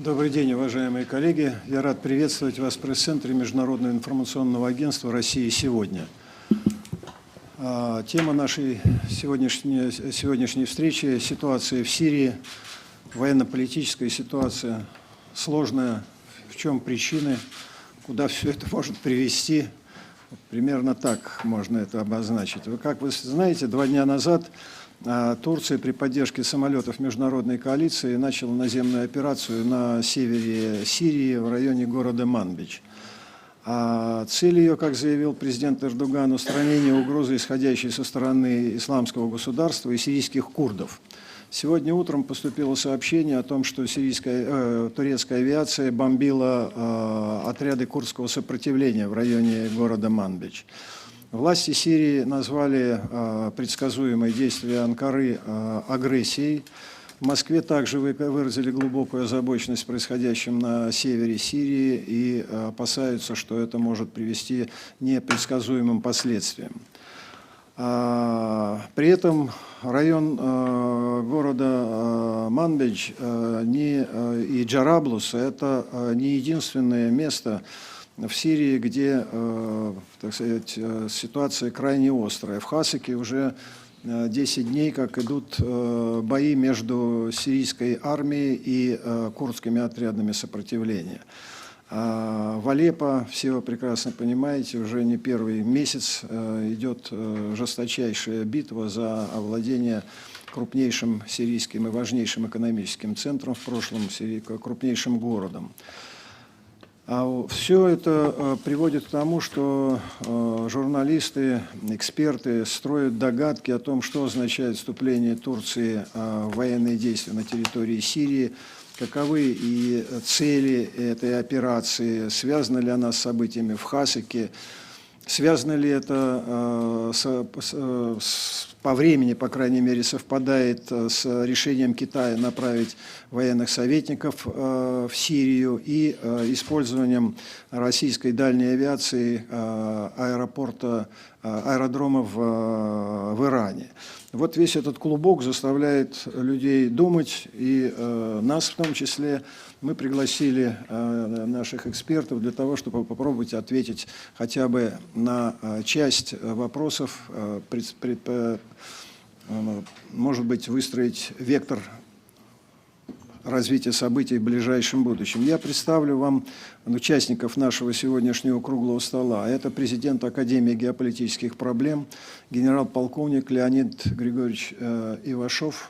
Добрый день, уважаемые коллеги. Я рад приветствовать вас в пресс-центре Международного информационного агентства «Россия сегодня». Тема нашей сегодняшней встречи – ситуация в Сирии, военно-политическая ситуация, сложная, в чем причины, куда все это может привести. Примерно так можно это обозначить. Как вы знаете, 2 дня назад Турция при поддержке самолетов международной коалиции начала наземную операцию на севере Сирии в районе города Манбидж. Цель ее, как заявил президент Эрдоган, устранение угрозы, исходящей со стороны исламского государства и сирийских курдов. Сегодня утром поступило сообщение о том, что турецкая авиация бомбила отряды курдского сопротивления в районе города Манбидж. Власти Сирии назвали предсказуемые действия Анкары агрессией. В Москве также выразили глубокую озабоченность происходящим на севере Сирии и опасаются, что это может привести к непредсказуемым последствиям. При этом район города Манбидж и Джараблус – это не единственное место в Сирии, где, так сказать, ситуация крайне острая. В Хасаке уже 10 дней, как идут бои между сирийской армией и курдскими отрядами сопротивления. В Алеппо, все вы прекрасно понимаете, уже не первый месяц идет жесточайшая битва за овладение крупнейшим сирийским и важнейшим экономическим центром, в прошлом крупнейшим городом. Все это приводит к тому, что журналисты, эксперты строят догадки о том, что означает вступление Турции в военные действия на территории Сирии, каковы и цели этой операции, связана ли она с событиями в Хасаке, связано ли это по времени, по крайней мере, совпадает с решением Китая направить военных советников в Сирию и использованием российской дальней авиации аэродрома в Иране. Вот весь этот клубок заставляет людей думать, и нас в том числе. Мы пригласили наших экспертов для того, чтобы попробовать ответить хотя бы на часть вопросов, может быть, выстроить вектор развития событий в ближайшем будущем. Я представлю вам участников нашего сегодняшнего круглого стола. Это президент Академии геополитических проблем, генерал-полковник Леонид Григорьевич Ивашов,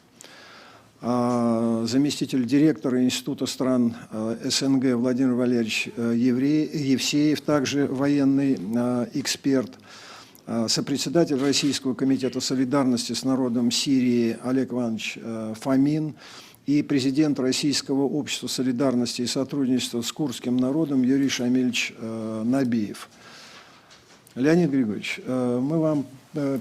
заместитель директора Института стран СНГ Владимир Валерьевич Евсеев, также военный эксперт, сопредседатель Российского комитета солидарности с народом Сирии Олег Иванович Фомин и президент Российского общества солидарности и сотрудничества с курдским народом Юрий Шамильевич Набиев. Леонид Григорьевич, мы вам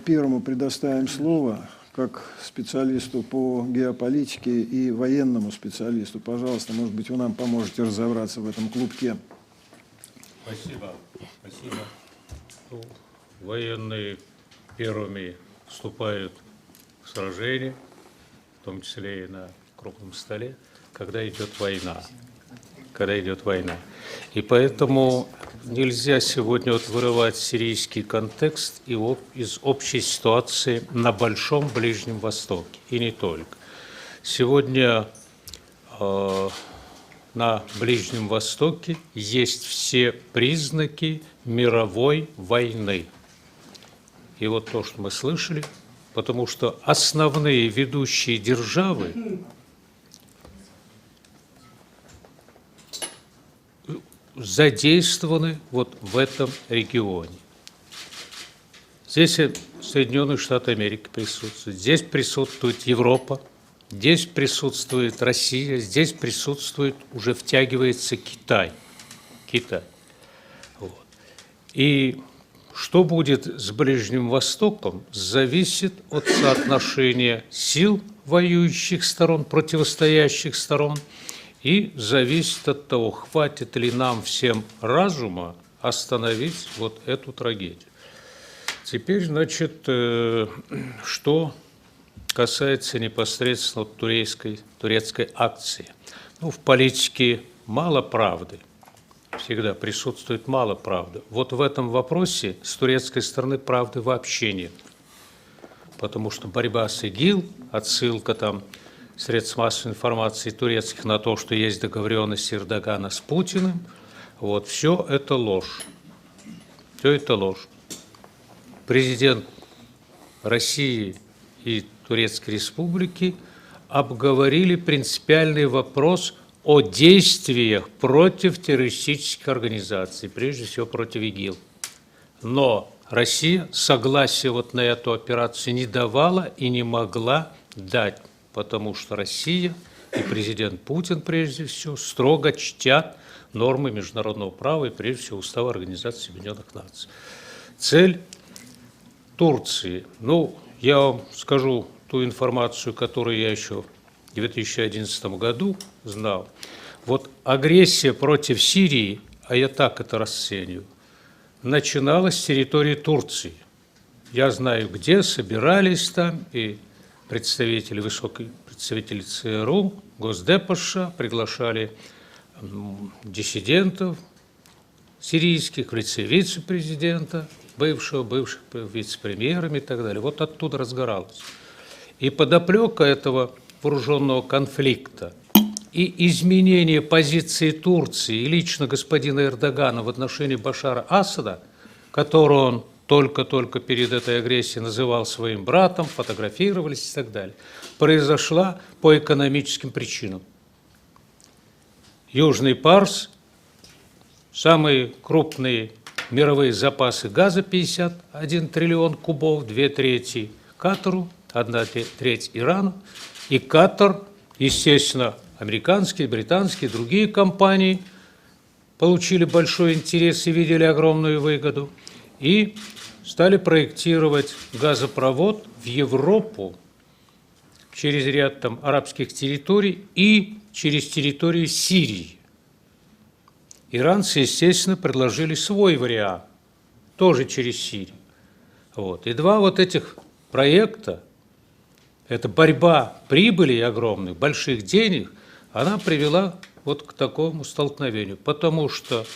первому предоставим слово, как специалисту по геополитике и военному специалисту. Пожалуйста, может быть, вы нам поможете разобраться в этом клубке. Спасибо. Спасибо. Военные первыми вступают в сражение, в том числе и на круглом столе, когда идет война. И поэтому нельзя сегодня вырывать сирийский контекст из общей ситуации на Большом Ближнем Востоке, и не только. Сегодня на Ближнем Востоке есть все признаки мировой войны. И вот то, что мы слышали, потому что основные ведущие державы задействованы вот в этом регионе. Здесь Соединенные Штаты Америки присутствуют, здесь присутствует Европа, здесь присутствует Россия, здесь присутствует, уже втягивается Китай. Вот. И что будет с Ближним Востоком, зависит от соотношения сил воюющих сторон, противостоящих сторон, и зависит от того, хватит ли нам всем разума остановить вот эту трагедию. Теперь, значит, что касается непосредственно турецкой акции. Ну, в политике мало правды. Всегда присутствует мало правды. Вот в этом вопросе с турецкой стороны правды вообще нет. Потому что борьба с ИГИЛ, отсылка там средств массовой информации турецких на то, что есть договоренность Эрдогана с Путиным, вот, все это ложь. Все это ложь. Президент России и Турецкой Республики обговорили принципиальный вопрос о действиях против террористических организаций, прежде всего против ИГИЛ. Но Россия согласия вот на эту операцию не давала и не могла дать, потому что Россия и президент Путин, прежде всего, строго чтят нормы международного права и, прежде всего, Устава Организации Объединенных Наций. Цель Турции, ну, я вам скажу ту информацию, которую я еще в 2011 году знал. Вот агрессия против Сирии, а я так это расцениваю, начиналась с территории Турции. Я знаю, где собирались там и представители, высокие представители ЦРУ, Госдепаша приглашали диссидентов сирийских в лице вице-президента, бывших вице-премьерами и так далее. Вот оттуда разгоралось. И подоплека этого вооруженного конфликта и изменение позиции Турции и лично господина Эрдогана в отношении Башара Асада, которого он только-только перед этой агрессией называл своим братом, фотографировались и так далее, произошла по экономическим причинам. Южный Парс, самые крупные мировые запасы газа 51 триллион кубов, 2/3 Катару, 1/3 Ирану. И Катар, естественно, американские, британские, другие компании получили большой интерес и видели огромную выгоду. И стали проектировать газопровод в Европу через ряд там арабских территорий и через территорию Сирии. Иранцы, естественно, предложили свой вариант, тоже через Сирию. Вот. И два вот этих проекта, это борьба прибыли огромных, больших денег, она привела вот к такому столкновению, потому что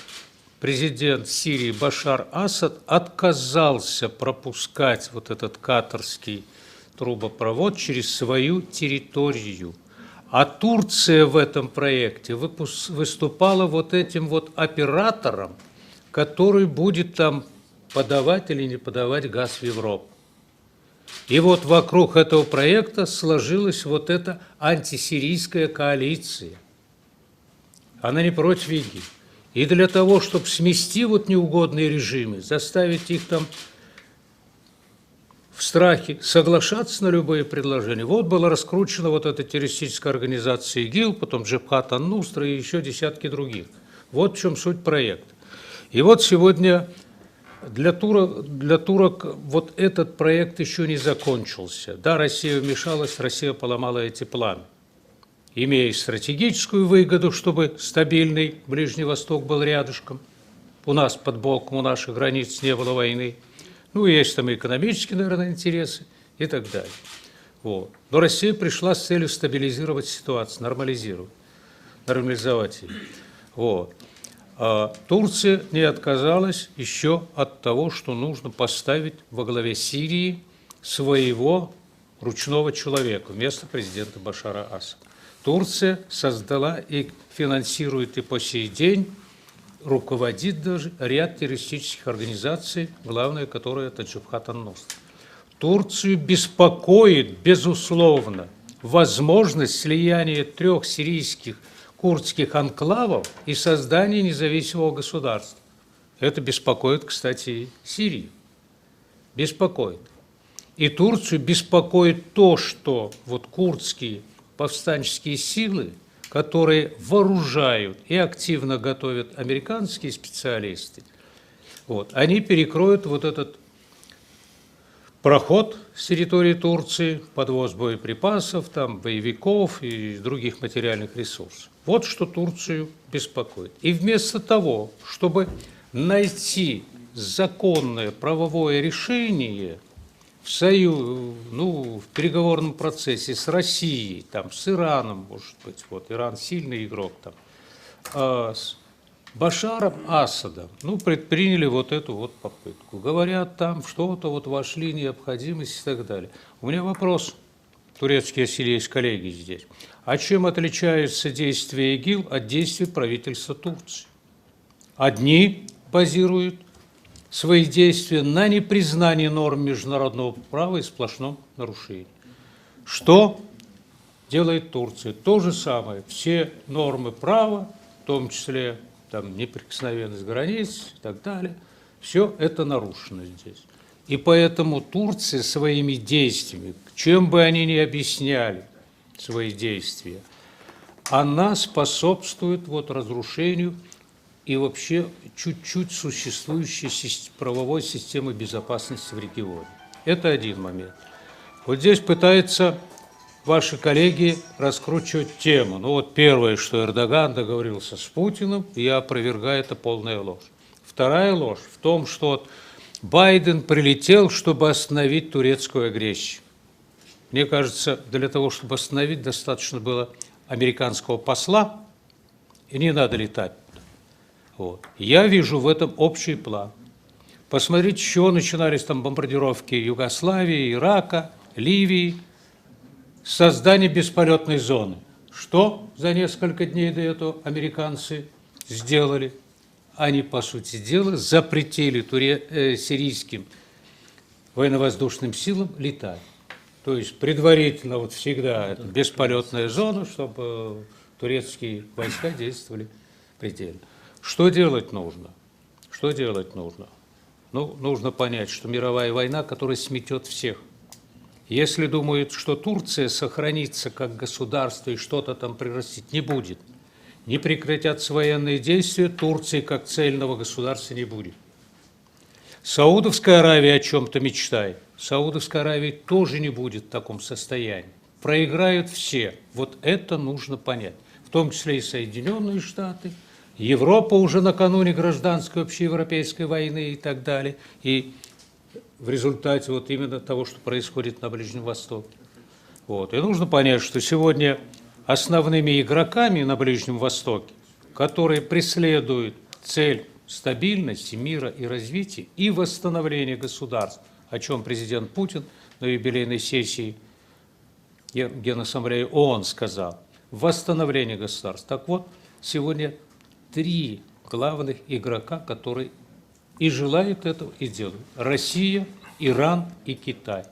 президент Сирии Башар Асад отказался пропускать вот этот катарский трубопровод через свою территорию. А Турция в этом проекте выступала вот этим вот оператором, который будет там подавать или не подавать газ в Европу. И вот вокруг этого проекта сложилась вот эта антисирийская коалиция. Она не против ИГИЛ. И для того, чтобы смести вот неугодные режимы, заставить их там в страхе соглашаться на любые предложения, вот была раскручена вот эта террористическая организация ИГИЛ, потом Джабхат ан-Нусра и еще десятки других. Вот в чем суть проекта. И вот сегодня для турок вот этот проект еще не закончился. Да, Россия вмешалась, Россия поломала эти планы, имея стратегическую выгоду, чтобы стабильный Ближний Восток был рядышком. У нас под боком, у наших границ не было войны. Ну, есть там и экономические, наверное, интересы и так далее. Вот. Но Россия пришла с целью стабилизировать ситуацию, нормализовать ее. Вот. А Турция не отказалась еще от того, что нужно поставить во главе Сирии своего ручного человека вместо президента Башара Асада. Турция создала и финансирует и по сей день, руководит даже ряд террористических организаций, главное, которое это Джабхат ан-Нусра. Турцию беспокоит, безусловно, возможность слияния 3 сирийских курдских анклавов и создания независимого государства. Это беспокоит, кстати, Сирию. Беспокоит. И Турцию беспокоит то, что вот курдские повстанческие силы, которые вооружают и активно готовят американские специалисты, вот, они перекроют вот этот проход с территории Турции, подвоз боеприпасов, там, боевиков и других материальных ресурсов. Вот что Турцию беспокоит. И вместо того, чтобы найти законное правовое решение в переговорном процессе с Россией, там, с Ираном, может быть, вот Иран сильный игрок там, с Башаром Асадом, предприняли вот эту вот попытку. Говорят, там что-то вот вошли, необходимость и так далее. У меня вопрос, турецкие, если есть коллеги здесь. А чем отличаются действия ИГИЛ от действий правительства Турции? Одни базируют свои действия на непризнании норм международного права и сплошном нарушении. Что делает Турция? То же самое. Все нормы права, в том числе там, неприкосновенность границ и так далее, все это нарушено здесь. И поэтому Турция своими действиями, чем бы они ни объясняли свои действия, она способствует вот разрушению и вообще чуть-чуть существующей правовой системы безопасности в регионе. Это один момент. Вот здесь пытаются ваши коллеги раскручивать тему. Первое, что Эрдоган договорился с Путиным, я опровергаю, это полная ложь. Вторая ложь в том, что Байден прилетел, чтобы остановить турецкую агрессию. Мне кажется, для того, чтобы остановить, достаточно было американского посла, и не надо летать. Вот. Я вижу в этом общий план. Посмотрите, с чего начинались там бомбардировки Югославии, Ирака, Ливии, создание бесполетной зоны. Что за несколько дней до этого американцы сделали? Они, по сути дела, запретили сирийским военно-воздушным силам летать. То есть предварительно вот всегда это бесполетная зона, чтобы турецкие войска действовали предельно. Что делать нужно? Что делать нужно? Нужно понять, что мировая война, которая сметет всех. Если думают, что Турция сохранится как государство и что-то там прирастить, не будет. Не прекратятся военные действия, Турции как цельного государства не будет. Саудовская Аравия о чем-то мечтает. Саудовская Аравия тоже не будет в таком состоянии. Проиграют все. Вот это нужно понять. В том числе и Соединенные Штаты, Европа уже накануне гражданской общеевропейской войны и так далее. И в результате вот именно того, что происходит на Ближнем Востоке. Вот. И нужно понять, что сегодня основными игроками на Ближнем Востоке, которые преследуют цель стабильности, мира и развития и восстановления государств, о чем президент Путин на юбилейной сессии Генассамблеи ООН сказал, восстановление государств. Так вот, сегодня 3 главных игрока, которые и желают этого, и делают. Россия, Иран и Китай.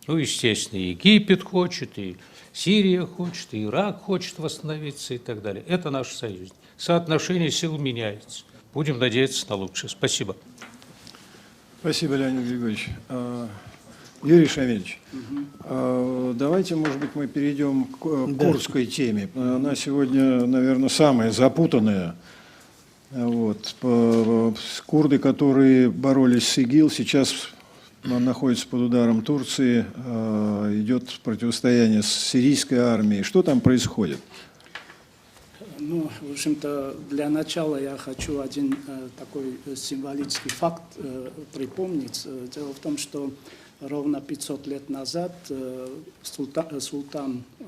Естественно, и Египет хочет, и Сирия хочет, и Ирак хочет восстановиться и так далее. Это наши союзники. Соотношение сил меняется. Будем надеяться на лучшее. Спасибо. Спасибо, Леонид Григорьевич. Юрий Шамильевич, давайте, может быть, мы перейдем к курдской теме. Она сегодня, наверное, самая запутанная. Вот. Курды, которые боролись с ИГИЛ, сейчас находятся под ударом Турции, идет противостояние с сирийской армией. Что там происходит? В общем-то, для начала я хочу один такой символический факт припомнить. Дело в том, что ровно 500 лет назад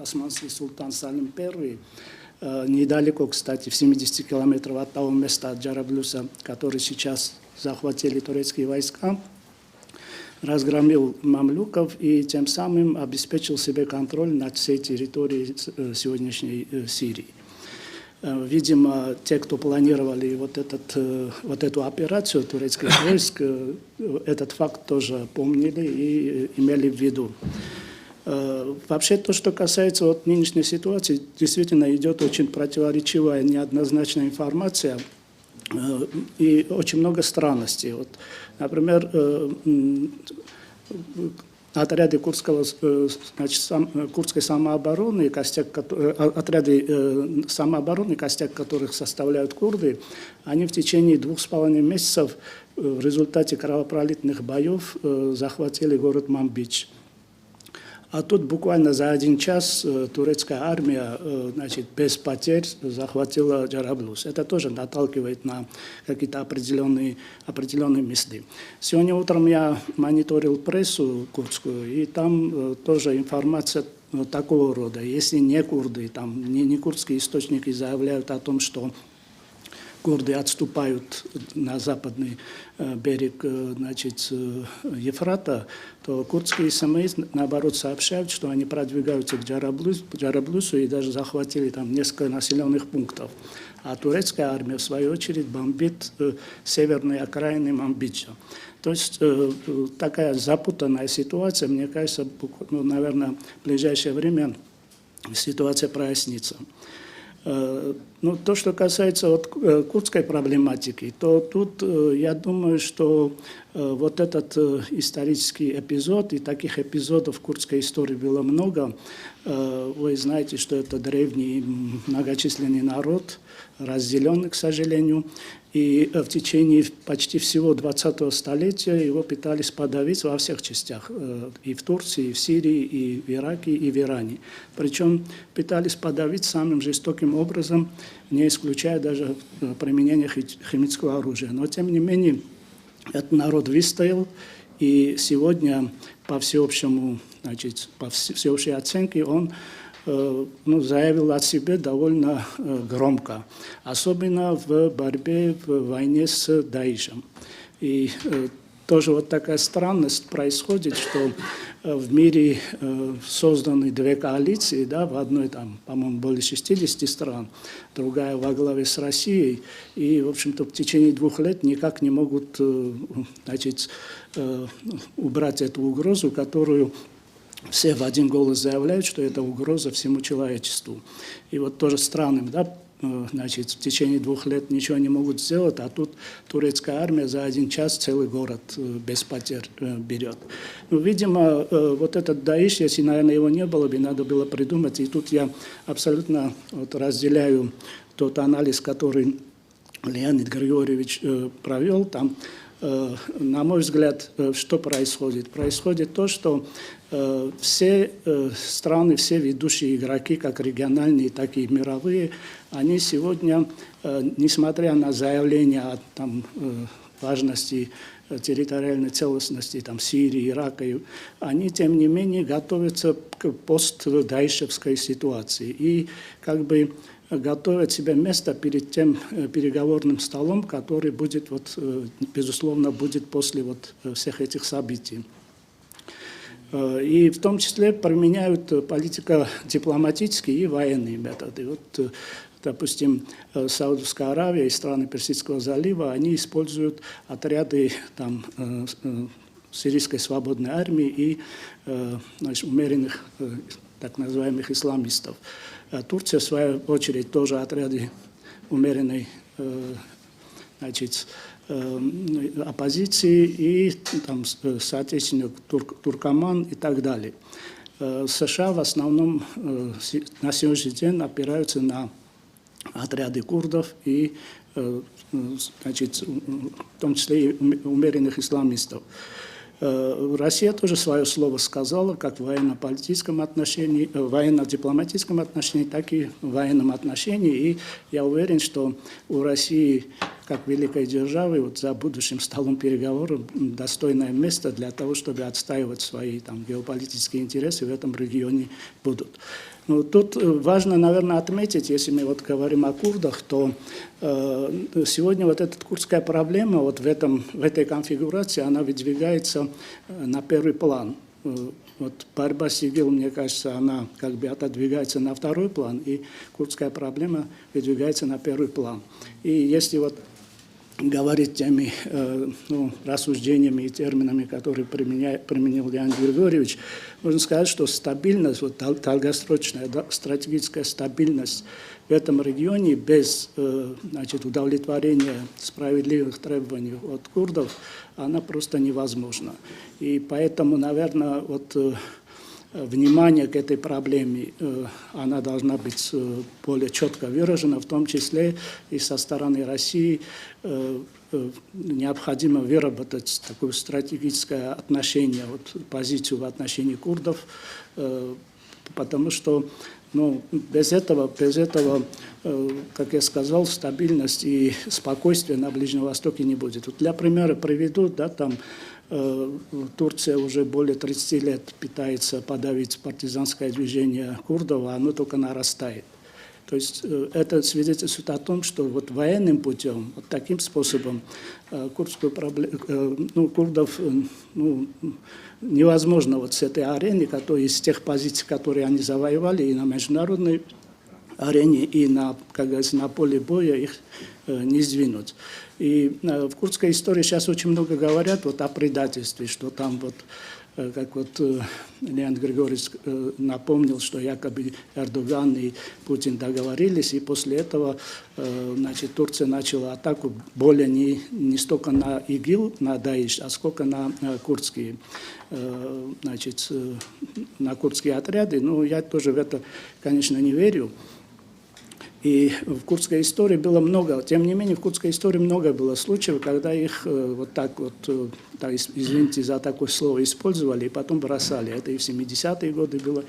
османский султан Салим I, недалеко, кстати, в 70 километров от того места, от Джараблюса, который сейчас захватили турецкие войска, разгромил мамлюков и тем самым обеспечил себе контроль над всей территорией сегодняшней Сирии. Видимо, те, кто планировали вот эту операцию турецких войск, этот факт тоже помнили и имели в виду. Вообще, то, что касается нынешней ситуации, действительно идет очень противоречивая, неоднозначная информация и очень много странностей. Например, отряды курдской самообороны, отряды самообороны, костяк которых составляют курды, они в течение 2,5 месяцев в результате кровопролитных боев захватили город Манбидж. А тут буквально за 1 час турецкая армия, значит, без потерь захватила Джараблус. Это тоже наталкивает на какие-то определенные мысли. Сегодня утром я мониторил прессу курдскую, и там тоже информация такого рода. Если не курды, там не курдские источники заявляют о том, что курды отступают на западный берег, значит, Ефрата, то курдские СМИ, наоборот, сообщают, что они продвигаются к Джараблусу и даже захватили там несколько населенных пунктов. А турецкая армия, в свою очередь, бомбит северные окраины Манбиджа. То есть такая запутанная ситуация, мне кажется, наверное, в ближайшее время ситуация прояснится. Ну, то, что касается вот курдской проблематики, то тут я думаю, что вот этот исторический эпизод, и таких эпизодов в курдской истории было много. Вы знаете, что это древний многочисленный народ, разделенный, к сожалению, и в течение почти всего 20-го столетия его пытались подавить во всех частях, и в Турции, и в Сирии, и в Ираке, и в Иране. Причем пытались подавить самым жестоким образом, не исключая даже применение химического оружия. Но, тем не менее, этот народ выстоял, и сегодня по всеобщему, значит, по всеобщей оценке он заявил о себе довольно громко, особенно в борьбе, в войне с Даишем. И тоже вот такая странность происходит, что в мире созданы 2 коалиции, да, в одной там, по-моему, более 60 стран, другая во главе с Россией, и, в общем-то, в течение 2 лет никак не могут, значит, убрать эту угрозу, которую все в один голос заявляют, что это угроза всему человечеству. И вот тоже странным, да, значит, в течение 2 лет ничего не могут сделать, а тут турецкая армия за 1 час целый город без потерь берет. Ну, видимо, вот этот Даиш, если, наверное, его не было бы, надо было придумать. И тут я абсолютно вот разделяю тот анализ, который Леонид Григорьевич провел там. На мой взгляд, что происходит? Происходит то, что все страны, все ведущие игроки, как региональные, так и мировые, они сегодня, несмотря на заявления о там, важности территориальной целостности там, Сирии, Ирака, они, тем не менее, готовятся к постдаишевской ситуации. И как бы готовят себе место перед тем переговорным столом, который будет, вот, безусловно, будет после вот всех этих событий. И в том числе применяют политико-дипломатические и военные методы. Вот, допустим, Саудовская Аравия и страны Персидского залива, они используют отряды там, сирийской свободной армии и значит, умеренных так называемых исламистов. Турция, в свою очередь, тоже отряды умеренной значит, оппозиции и там, соответственно Туркоман и так далее. США в основном на сегодняшний день опираются на отряды курдов и значит, в том числе и умеренных исламистов. Россия тоже свое слово сказала, как в военно-политическом отношении, в военно-дипломатическом отношении, так и в военном отношении. И я уверен, что у России, как великой державы, вот за будущим столом переговоров достойное место для того, чтобы отстаивать свои там, геополитические интересы в этом регионе будут. Ну, тут важно, наверное, отметить, если мы вот говорим о курдах, то сегодня вот эта курдская проблема вот в этой конфигурации, она выдвигается на первый план. Вот борьба с ИГИЛ, мне кажется, она как бы отодвигается на второй план, и курдская проблема выдвигается на первый план. И если вот говорить теми рассуждениями и терминами, которые применил Леонид Григорьевич, можно сказать, что стабильность, вот, долгосрочная стратегическая стабильность в этом регионе без значит, удовлетворения справедливых требований от курдов, она просто невозможна. И поэтому, наверное, вот внимание к этой проблеме, она должна быть более четко выражена, в том числе и со стороны России. Необходимо выработать такое стратегическое отношение, вот, позицию в отношении курдов, потому что без этого, как я сказал, стабильность и спокойствие на Ближнем Востоке не будет. Вот для примера приведу, да, там Турция уже более 30 лет пытается подавить партизанское движение курдов, а оно только нарастает. То есть это свидетельствует о том, что вот военным путем, вот таким способом курдов невозможно вот с этой арены, из тех позиций, которые они завоевали и на международной арене, и на, как говорится, на поле боя их не сдвинуть. И в курдской истории сейчас очень много говорят вот о предательстве, что там вот, как вот Леонид Григорьевич напомнил, что якобы Эрдоган и Путин договорились, и после этого, значит, Турция начала атаку более не столько на ИГИЛ, на Даиш, а сколько на курдские, значит, на курдские отряды. Но я тоже в это, конечно, не верю. И в курдской истории было много, тем не менее, в курдской истории много было случаев, когда их вот так вот, извините за такое слово, использовали и потом бросали. Это и в 70-е годы было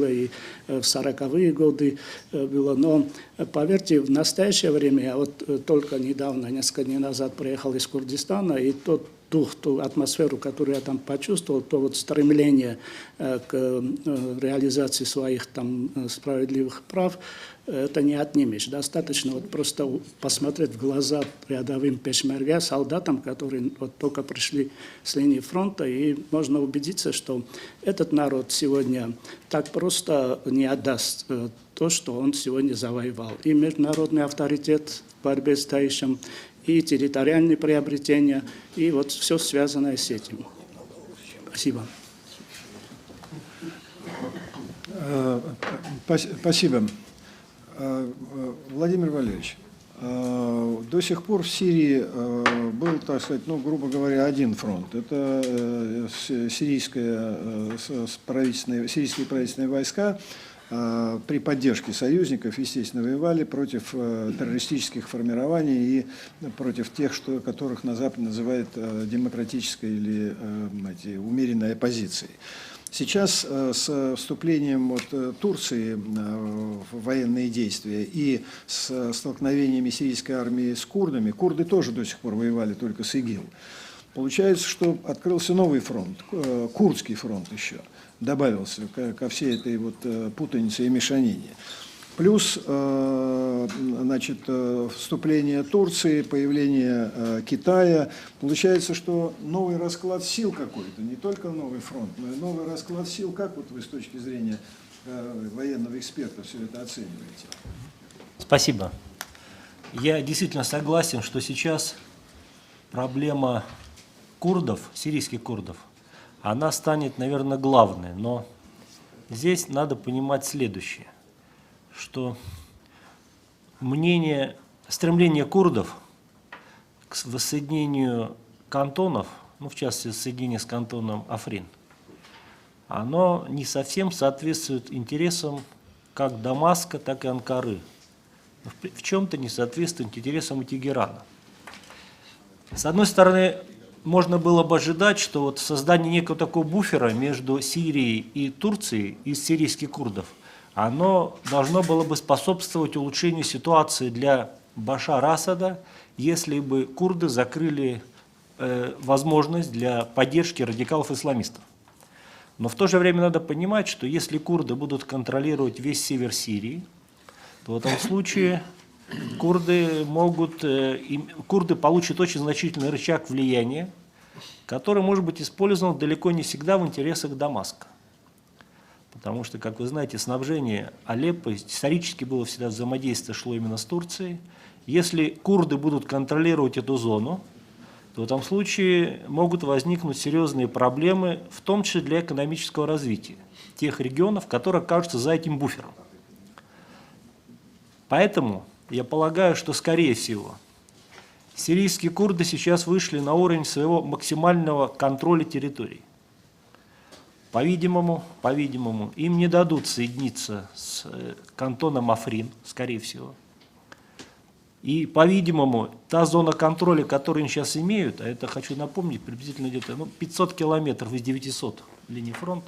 и в 40-е годы было. Но, поверьте, в настоящее время, я вот только недавно, несколько дней назад приехал из Курдистана, и тот дух, ту атмосферу, которую я там почувствовал, то вот стремление к реализации своих там справедливых прав, это не отнимешь. Достаточно вот просто посмотреть в глаза рядовым пешмерге, солдатам, которые вот только пришли с линии фронта, и можно убедиться, что этот народ сегодня так просто не отдаст то, что он сегодня завоевал. И международный авторитет в борьбе с Даишем, и территориальные приобретения, и вот все связанное с этим. Спасибо. Спасибо. Владимир Валерьевич, до сих пор в Сирии был, так сказать, грубо говоря, один фронт. Это сирийские правительственные войска при поддержке союзников, естественно, воевали против террористических формирований и против тех, которых на Западе называют демократической или умеренной оппозицией. Сейчас с вступлением Турции в военные действия и с столкновениями сирийской армии с курдами, курды тоже до сих пор воевали только с ИГИЛ, получается, что открылся новый фронт, курдский фронт еще добавился ко всей этой вот путанице и мешанине. Плюс, значит, вступление Турции, появление Китая. Получается, что новый расклад сил какой-то, не только новый фронт, но и новый расклад сил. Как вот вы с точки зрения военного эксперта все это оцениваете? Спасибо. Я действительно согласен, что сейчас проблема курдов, сирийских курдов, она станет, наверное, главной. Но здесь надо понимать следующее, что стремление курдов к воссоединению кантонов, в частности, соединение с кантоном Африн, оно не совсем соответствует интересам как Дамаска, так и Анкары. В чем-то не соответствует интересам и Тегерана. С одной стороны, можно было бы ожидать, что вот создание некого такого буфера между Сирией и Турцией из сирийских курдов, оно должно было бы способствовать улучшению ситуации для Башара Асада, если бы курды закрыли возможность для поддержки радикалов-исламистов. Но в то же время надо понимать, что если курды будут контролировать весь север Сирии, то в этом случае курды получат очень значительный рычаг влияния, который может быть использован далеко не всегда в интересах Дамаска. Потому что, как вы знаете, снабжение Алеппо исторически было всегда взаимодействие шло именно с Турцией. Если курды будут контролировать эту зону, то в этом случае могут возникнуть серьезные проблемы, в том числе для экономического развития тех регионов, которые окажутся за этим буфером. Поэтому я полагаю, что, скорее всего, сирийские курды сейчас вышли на уровень своего максимального контроля территорий. по-видимому, им не дадут соединиться с кантоном Африн, скорее всего. И, по-видимому, та зона контроля, которую они сейчас имеют, а это, хочу напомнить, приблизительно где-то 500 километров из 900 линий фронта,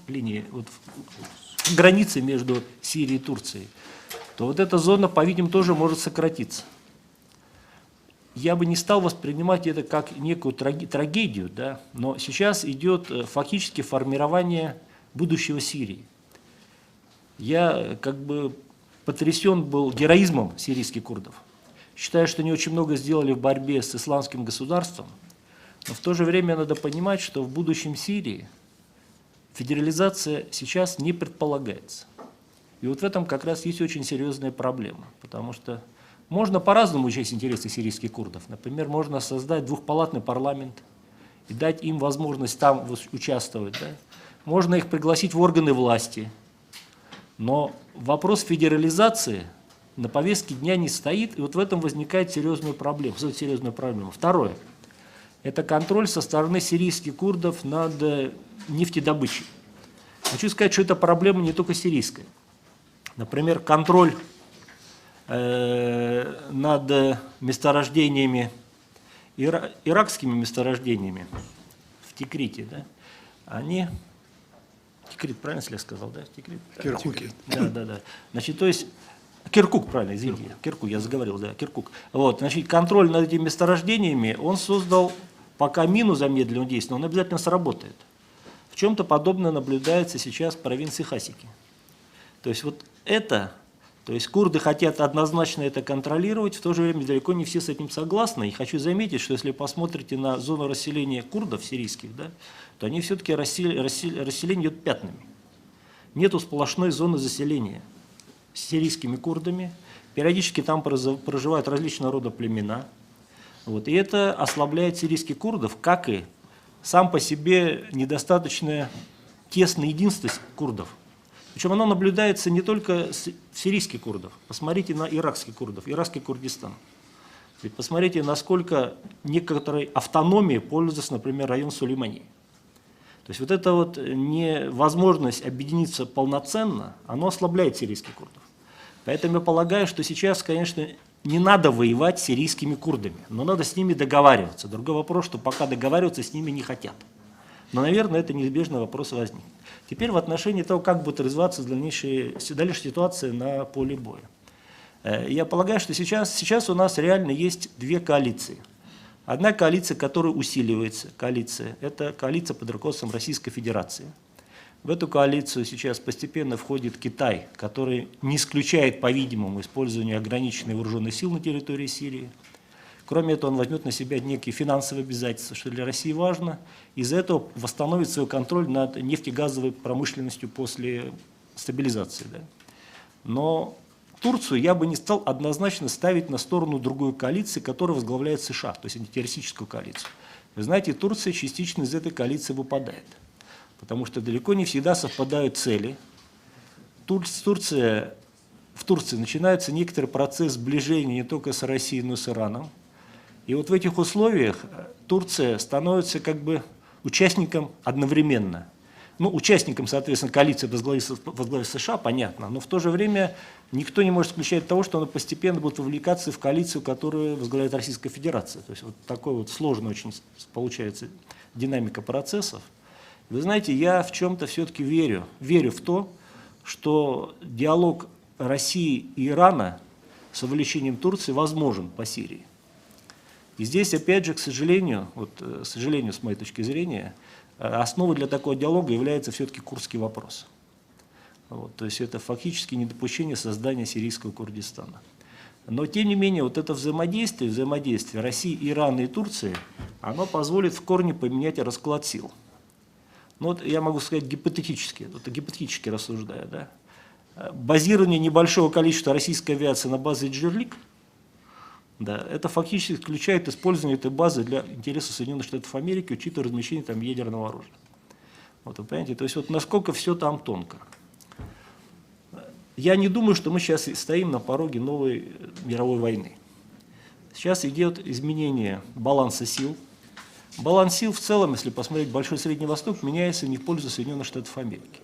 границы между Сирией и Турцией, то вот эта зона, по-видимому, тоже может сократиться. Я бы не стал воспринимать это как некую трагедию, да, но сейчас идет фактически формирование будущего Сирии. Я как бы потрясен был героизмом сирийских курдов. Считаю, что они очень много сделали в борьбе с исламским государством, но в то же время надо понимать, что в будущем Сирии федерализация сейчас не предполагается. И вот в этом как раз есть очень серьезная проблема, потому что можно по-разному учесть интересы сирийских курдов. Например, можно создать двухпалатный парламент и дать им возможность там участвовать. Да? Можно их пригласить в органы власти, но вопрос федерализации на повестке дня не стоит, и вот в этом возникает серьезная проблема. Второе – это контроль со стороны сирийских курдов над нефтедобычей. Хочу сказать, что эта проблема не только сирийская. Например, контроль над месторождениями, иракскими месторождениями в Тикрите, да, они… Тикрит, правильно я сказал, да? Тикрит? Киркуке. Да. Значит, то есть… Киркук, правильно, извините, Киркук, я заговорил, да, Киркук. Вот, значит, контроль над этими месторождениями, он создал, пока мину замедленного действия, он обязательно сработает. В чем-то подобное наблюдается сейчас в провинции Хасики. То есть вот это, то есть курды хотят однозначно это контролировать, в то же время далеко не все с этим согласны. И хочу заметить, что если посмотрите на зону расселения курдов сирийских, да, то они все-таки расселение идет пятнами. Нету сплошной зоны заселения с сирийскими курдами, периодически там проживают различного рода племена. Вот. И это ослабляет сирийских курдов, как и сам по себе недостаточно тесное единство курдов. Причем оно наблюдается не только в сирийских курдов. Посмотрите на иракских курдов, иракский Курдистан. Ведь посмотрите, насколько некоторой автономией пользуется, например, район Сулеймании. То есть вот эта вот невозможность объединиться полноценно, оно ослабляет сирийских курдов. Поэтому я полагаю, что сейчас, конечно, не надо воевать с сирийскими курдами, но надо с ними договариваться. Другой вопрос, что пока договариваться с ними не хотят. Но, наверное, это неизбежный вопрос возникнет. Теперь в отношении того, как будет развиваться дальнейшая ситуация на поле боя. Я полагаю, что сейчас у нас реально есть две коалиции. Одна коалиция, которая усиливается, это коалиция под руководством Российской Федерации. В эту коалицию сейчас постепенно входит Китай, который не исключает, по-видимому, использование ограниченных вооруженных сил на территории Сирии. Кроме этого, он возьмет на себя некие финансовые обязательства, что для России важно. Из-за этого восстановит свой контроль над нефтегазовой промышленностью после стабилизации. Да. Но Турцию я бы не стал однозначно ставить на сторону другой коалиции, которая возглавляет США, то есть антитеррористическую коалицию. Вы знаете, Турция частично из этой коалиции выпадает, потому что далеко не всегда совпадают цели. В Турции начинается некоторый процесс сближения не только с Россией, но и с Ираном. И вот в этих условиях Турция становится как бы участником одновременно. Ну, участником, соответственно, коалиции возглавит США, понятно, но в то же время никто не может исключать того, что она постепенно будет вовлекаться в коалицию, которую возглавляет Российская Федерация. То есть вот такой вот сложный очень получается динамика процессов. Вы знаете, я в чем-то все-таки верю в то, что диалог России и Ирана с вовлечением Турции возможен по Сирии. И здесь, опять же, к сожалению, с моей точки зрения, основой для такого диалога является все-таки курдский вопрос. Вот, то есть это фактически недопущение создания сирийского Курдистана. Но, тем не менее, вот это взаимодействие России, Ирана и Турции, оно позволит в корне поменять расклад сил. Ну, вот я могу сказать гипотетически рассуждая, да. Базирование небольшого количества российской авиации на базе Джерлик, да, это фактически исключает использование этой базы для интересов Соединенных Штатов Америки, учитывая размещение там ядерного оружия. Вот вы понимаете, то есть вот насколько все там тонко. Я не думаю, что мы сейчас стоим на пороге новой мировой войны. Сейчас идет изменение баланса сил. баланс сил в целом, если посмотреть Большой и Средний Восток, меняется не в пользу Соединенных Штатов Америки.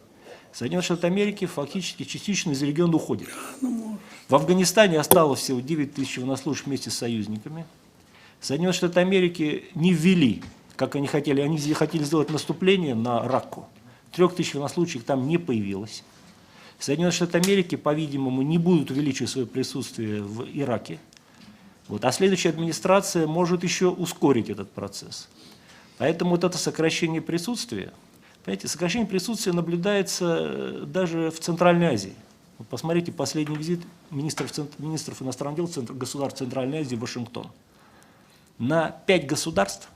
Соединенные Штаты Америки фактически частично из региона уходят. В Афганистане осталось всего 9 тысяч военнослужащих вместе с союзниками. Соединенные Штаты Америки не ввели, как они хотели сделать наступление на Ракку. 3 тысяч военнослужащих там не появилось. Соединенные Штаты Америки, по-видимому, не будут увеличивать свое присутствие в Ираке. Вот. А следующая администрация может еще ускорить этот процесс. Поэтому вот это сокращение присутствия, понимаете, сокращение присутствия наблюдается даже в Центральной Азии. Вот посмотрите последний визит министров иностранных дел государств Центральной Азии в Вашингтон. На 5 государств,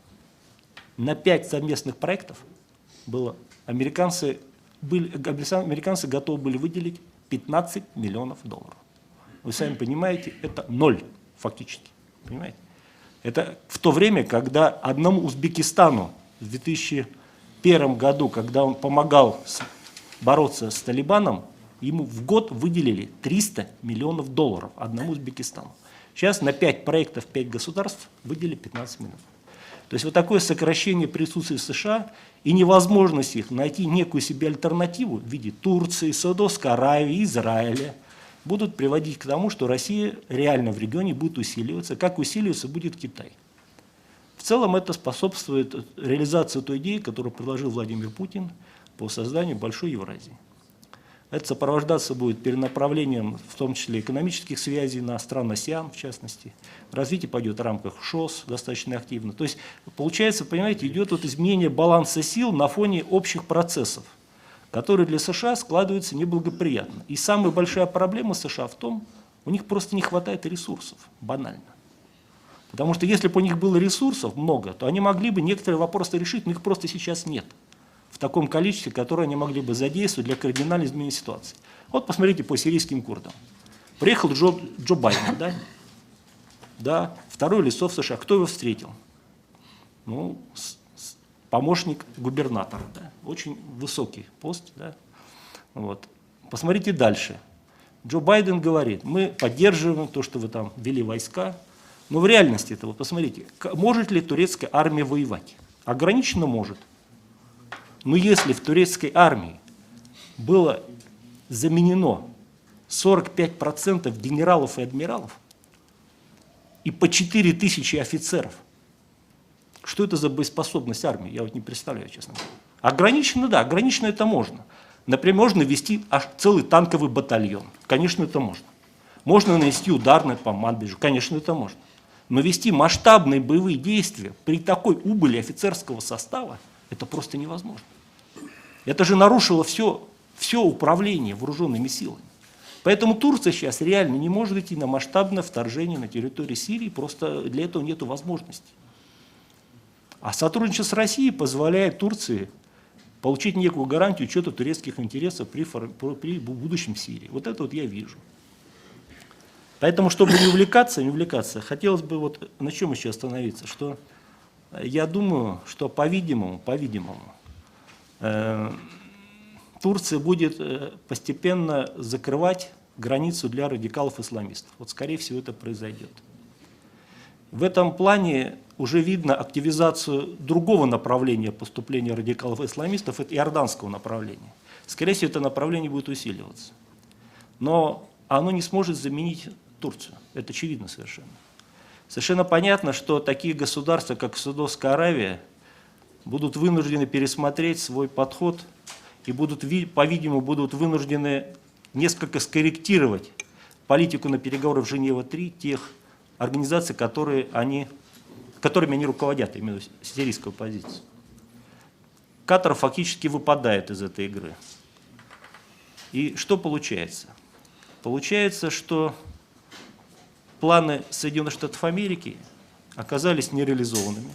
на 5 совместных проектов американцы готовы были выделить $15 миллионов. Вы сами понимаете, это ноль фактически. Понимаете? Это в то время, когда одному Узбекистану в 2001 году, когда он помогал бороться с Талибаном, ему в год выделили $300 миллионов одному Узбекистану. Сейчас на 5 проектов 5 государств выделили 15 миллионов. То есть вот такое сокращение присутствия США и невозможность их найти некую себе альтернативу в виде Турции, Саудовской Аравии, Израиля будут приводить к тому, что Россия реально в регионе будет усиливаться, как усиливаться будет Китай. В целом это способствует реализации той идеи, которую предложил Владимир Путин по созданию Большой Евразии. Это сопровождаться будет перенаправлением, в том числе экономических связей на страны АСЕАН, в частности. Развитие пойдет в рамках ШОС достаточно активно. То есть, получается, понимаете, идет вот изменение баланса сил на фоне общих процессов, которые для США складываются неблагоприятно. И самая большая проблема США в том, у них просто не хватает ресурсов, банально. Потому что если бы у них было ресурсов много, то они могли бы некоторые вопросы решить, но их просто сейчас нет. В таком количестве, которое они могли бы задействовать для кардинального изменения ситуации. Вот посмотрите по сирийским курдам. Приехал Джо Байден, да? Да, второе лицо в США. Кто его встретил? Ну, помощник губернатора, да? Очень высокий пост, да? Вот. Посмотрите дальше. Джо Байден говорит, мы поддерживаем то, что вы там ввели войска, но в реальности это, вот посмотрите, может ли турецкая армия воевать? Ограниченно может. Но если в турецкой армии было заменено 45% генералов и адмиралов и по 4000 офицеров, что это за боеспособность армии? Я вот не представляю, честно говоря. Ограниченно, да, ограниченно это можно. Например, можно ввести аж целый танковый батальон. Конечно, это можно. Можно нанести удар по Манбиджу. Конечно, это можно. Но вести масштабные боевые действия при такой убыли офицерского состава, это просто невозможно. Это же нарушило все управление вооруженными силами. Поэтому Турция сейчас реально не может идти на масштабное вторжение на территорию Сирии, просто для этого нет возможности. А сотрудничество с Россией позволяет Турции получить некую гарантию учета турецких интересов при будущем Сирии. Вот это вот я вижу. Поэтому, чтобы не увлекаться, хотелось бы вот на чем еще остановиться, что я думаю, что по-видимому, Турция будет постепенно закрывать границу для радикалов-исламистов. Вот скорее всего это произойдет. В этом плане уже видно активизацию другого направления поступления радикалов-исламистов, это иорданского направления. Скорее всего это направление будет усиливаться. Но оно не сможет заменить Турцию, это очевидно совершенно. Совершенно понятно, что такие государства, как Саудовская Аравия, будут вынуждены пересмотреть свой подход и по-видимому, будут вынуждены несколько скорректировать политику на переговорах в Женева-3 тех организаций, которыми они руководят, именно сирийскую позицию. Катар фактически выпадает из этой игры. И что получается? Получается, что планы Соединенных Штатов Америки оказались нереализованными.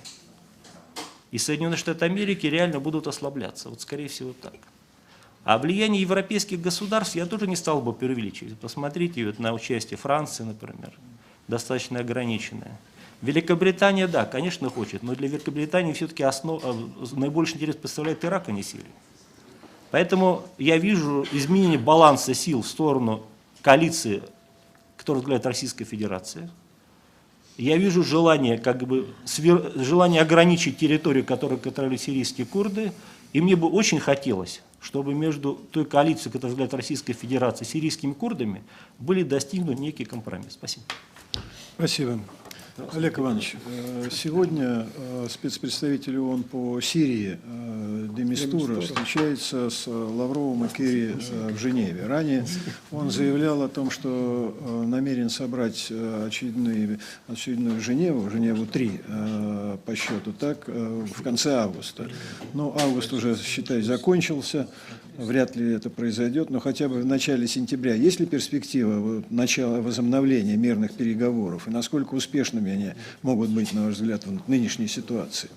И Соединенные Штаты Америки реально будут ослабляться. Вот скорее всего так. А влияние европейских государств я тоже не стал бы преувеличивать. Посмотрите вот на участие Франции, например, достаточно ограниченное. Великобритания, да, конечно, хочет, но для Великобритании все-таки наибольший интерес представляет Ирак, а не Сирия. Поэтому я вижу изменение баланса сил в сторону коалиции, которую возглавляет Российская Федерация. Я вижу желание, желание ограничить территорию, которую контролируют сирийские курды, и мне бы очень хотелось, чтобы между той коалицией, которая возглавляет Российская Федерация, и сирийскими курдами, были достигнут некий компромисс. Спасибо. Спасибо. Олег Иванович, сегодня спецпредставитель ООН по Сирии де Мистура встречается с Лавровым и Керри в Женеве. Ранее он заявлял о том, что намерен собрать очередную Женеву-3 по счету, так, в конце августа. Но август уже, считай, закончился. Вряд ли это произойдет, но хотя бы в начале сентября. Есть ли перспектива начала возобновления мирных переговоров? И насколько успешными они могут быть, на ваш взгляд, в нынешней ситуации?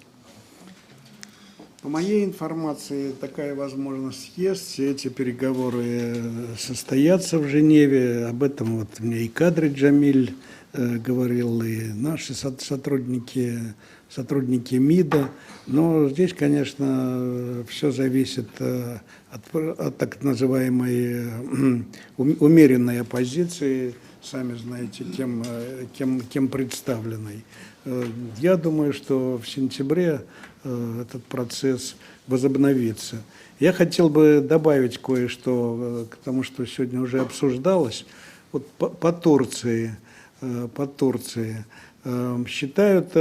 По моей информации, такая возможность есть. Все эти переговоры состоятся в Женеве. Об этом вот мне и Кадри Джамиль говорил, и наши сотрудники МИДа. Но здесь, конечно, все зависит от так называемой умеренной оппозиции, сами знаете, кем представленной. Я думаю, что в сентябре этот процесс возобновится. Я хотел бы добавить кое-что к тому, что сегодня уже обсуждалось. Вот по Турции. Считают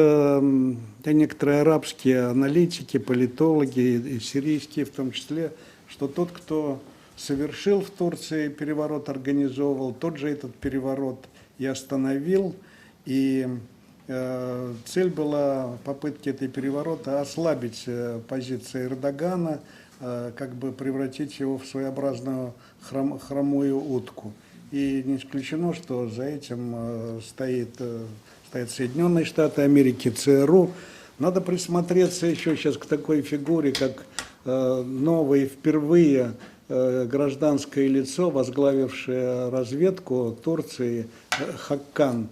некоторые арабские аналитики, политологи, и сирийские в том числе, что тот, кто совершил в Турции переворот, организовывал, тот же этот переворот и остановил. И цель была попытки этого переворота ослабить позиции Эрдогана, как бы превратить его в своеобразную хромую утку. И не исключено, что за этим стоят Соединенные Штаты Америки, ЦРУ. Надо присмотреться еще сейчас к такой фигуре, как новое впервые гражданское лицо, возглавившее разведку Турции, Хаккан.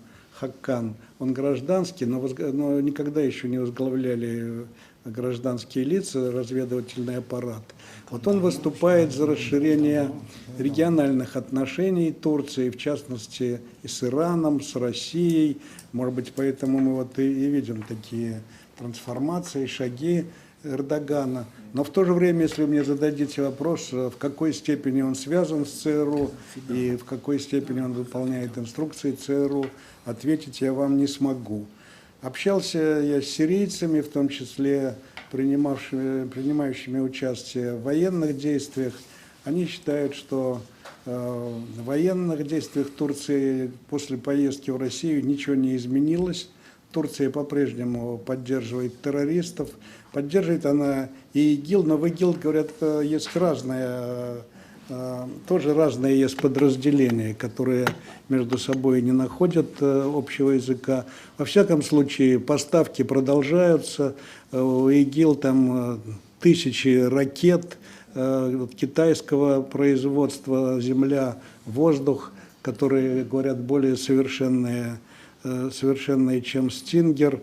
Он гражданский, но никогда еще не возглавляли гражданские лица, разведывательный аппарат. Вот он выступает за расширение региональных отношений Турции, в частности и с Ираном, с Россией. Может быть, поэтому мы вот и видим такие трансформации, шаги Эрдогана. Но в то же время, если вы мне зададите вопрос, в какой степени он связан с ЦРУ и в какой степени он выполняет инструкции ЦРУ, ответить я вам не смогу. Общался я с сирийцами, в том числе принимающими участие в военных действиях. Они считают, что в военных действиях Турции после поездки в Россию ничего не изменилось. Турция по-прежнему поддерживает террористов. Поддерживает она и ИГИЛ, но в ИГИЛ, говорят, есть тоже разные есть подразделения, которые между собой не находят общего языка. Во всяком случае, поставки продолжаются. У ИГИЛ там тысячи ракет китайского производства, земля, воздух, которые, говорят, более совершенные, чем «Стингер».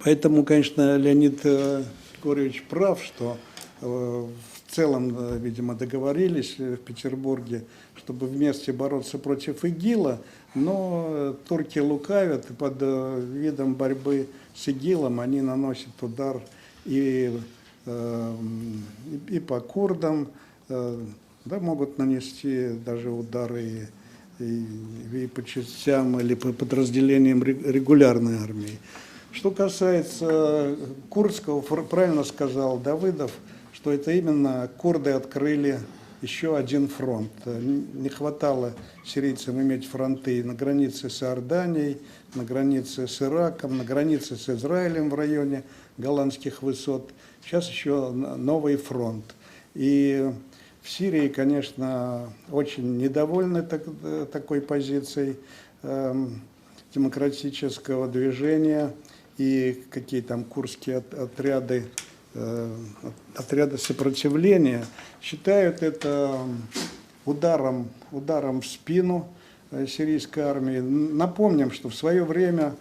Поэтому, конечно, Леонид Григорьевич прав, что в целом, видимо, договорились в Петербурге, чтобы вместе бороться против ИГИЛа, но турки лукавят, и под видом борьбы с ИГИЛом они наносят удар и по курдам, да, могут нанести даже удары и по частям или по подразделениям регулярной армии. Что касается курдского, правильно сказал Давыдов, что это именно курды открыли еще один фронт. Не хватало сирийцам иметь фронты на границе с Иорданией, на границе с Ираком, на границе с Израилем в районе Голландских высот. Сейчас еще новый фронт. И в Сирии, конечно, очень недовольны такой позицией демократического движения, и какие там курдские отряды сопротивления считают это ударом в спину сирийской армии. Напомним, что в свое время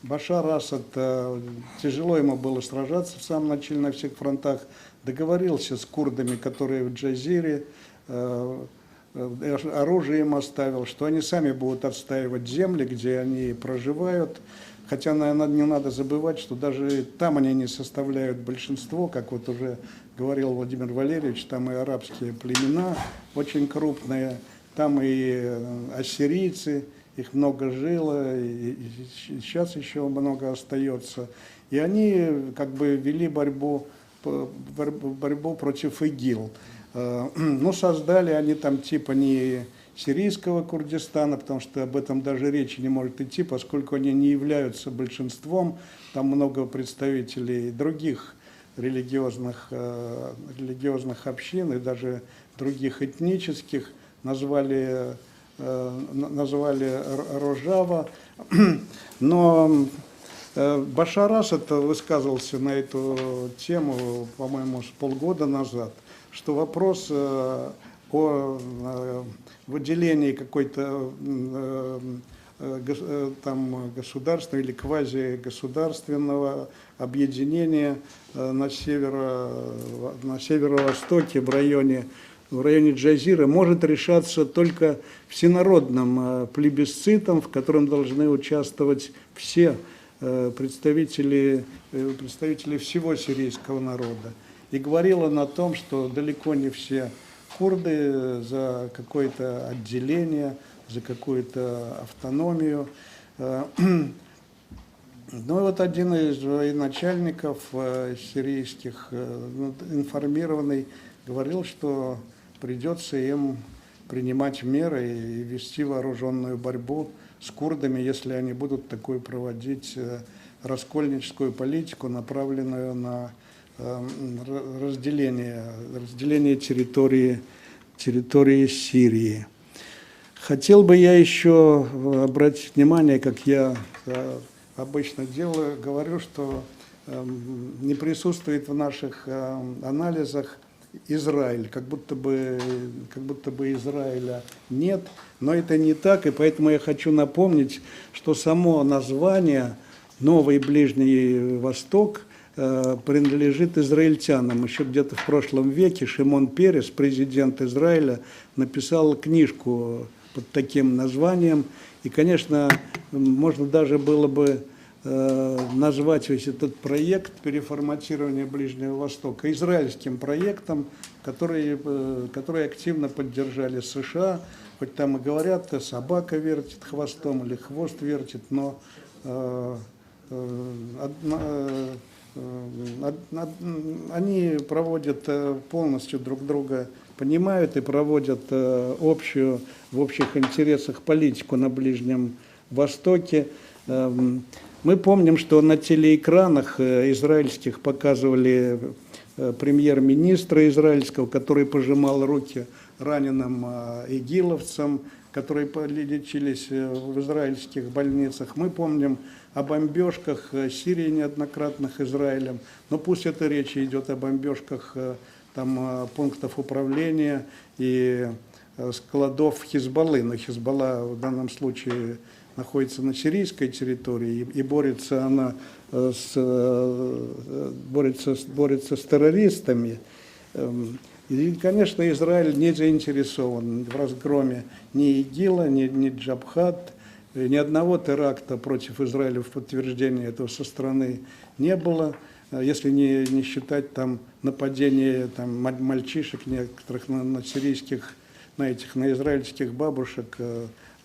Башар Асад, тяжело ему было сражаться в самом начале на всех фронтах, договорился с курдами, которые в Джазире, оружие им оставил, что они сами будут отстаивать земли, где они проживают. Хотя, наверное, не надо забывать, что даже там они не составляют большинство, как вот уже говорил Владимир Валерьевич, там и арабские племена очень крупные, там и ассирийцы, их много жило, и сейчас еще много остается. И они как бы вели борьбу против ИГИЛ. Ну, создали они там типа не сирийского Курдистана, потому что об этом даже речи не может идти, поскольку они не являются большинством, там много представителей других религиозных общин и даже других этнических, назвали Рожава, но Башар Асад высказывался на эту тему, по-моему, с полгода назад, что вопрос о выделении какой-то там государственного или квазигосударственного объединения на северо-востоке, в районе Джазиры, может решаться только всенародным плебисцитом, в котором должны участвовать все представители всего сирийского народа. И говорил он о том, что далеко не все курды за какое-то отделение, за какую-то автономию. Ну и вот один из военачальников сирийских, информированный, говорил, что придется им принимать меры и вести вооруженную борьбу с курдами, если они будут такую проводить раскольническую политику, направленную на разделение территории Сирии. Хотел бы я еще обратить внимание, как я обычно делаю, говорю, что не присутствует в наших анализах Израиль, как будто бы Израиля нет, но это не так, и поэтому я хочу напомнить, что само название «Новый Ближний Восток» принадлежит израильтянам. Еще где-то в прошлом веке Шимон Перес, президент Израиля, написал книжку под таким названием. И, конечно, можно даже было бы назвать весь этот проект переформатирования Ближнего Востока израильским проектом, который активно поддержали США. Хоть там и говорят, собака вертит хвостом или хвост вертит, но они проводят полностью друг друга, понимают и проводят в общих интересах политику на Ближнем Востоке. Мы помним, что на телеэкранах израильских показывали премьер-министра израильского, который пожимал руки раненым игиловцам, которые лечились в израильских больницах. Мы помним о бомбежках Сирии неоднократных Израилем, но пусть эта речь идет о бомбежках там, пунктов управления и складов Хизбаллы. Но Хизбалла в данном случае находится на сирийской территории, и борется она с террористами. И, конечно, Израиль не заинтересован в разгроме ни ИГИЛа, ни Джабхат, ни одного теракта против Израиля в подтверждение этого со стороны не было, если не считать там нападения там, мальчишек некоторых на израильских бабушек,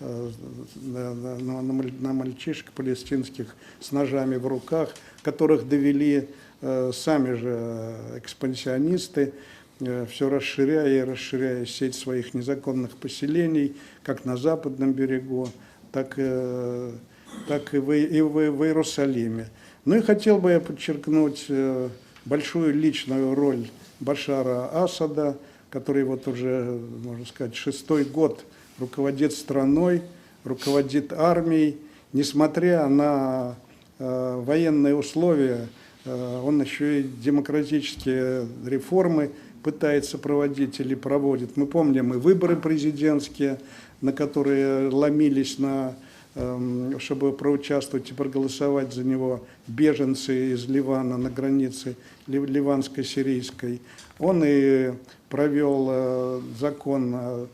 на мальчишек палестинских с ножами в руках, которых довели сами же экспансионисты, все расширяя и расширяя сеть своих незаконных поселений, как на западном берегу, так и в Иерусалиме. Ну и хотел бы я подчеркнуть большую личную роль Башара Асада, который вот уже, можно сказать, 6-й год руководит страной, руководит армией. Несмотря на военные условия, он еще и демократические реформы пытается проводить или проводит. Мы помним и выборы президентские, на которые ломились, чтобы проучаствовать и проголосовать за него беженцы из Ливана на границе ливанско-сирийской. Он и провел закон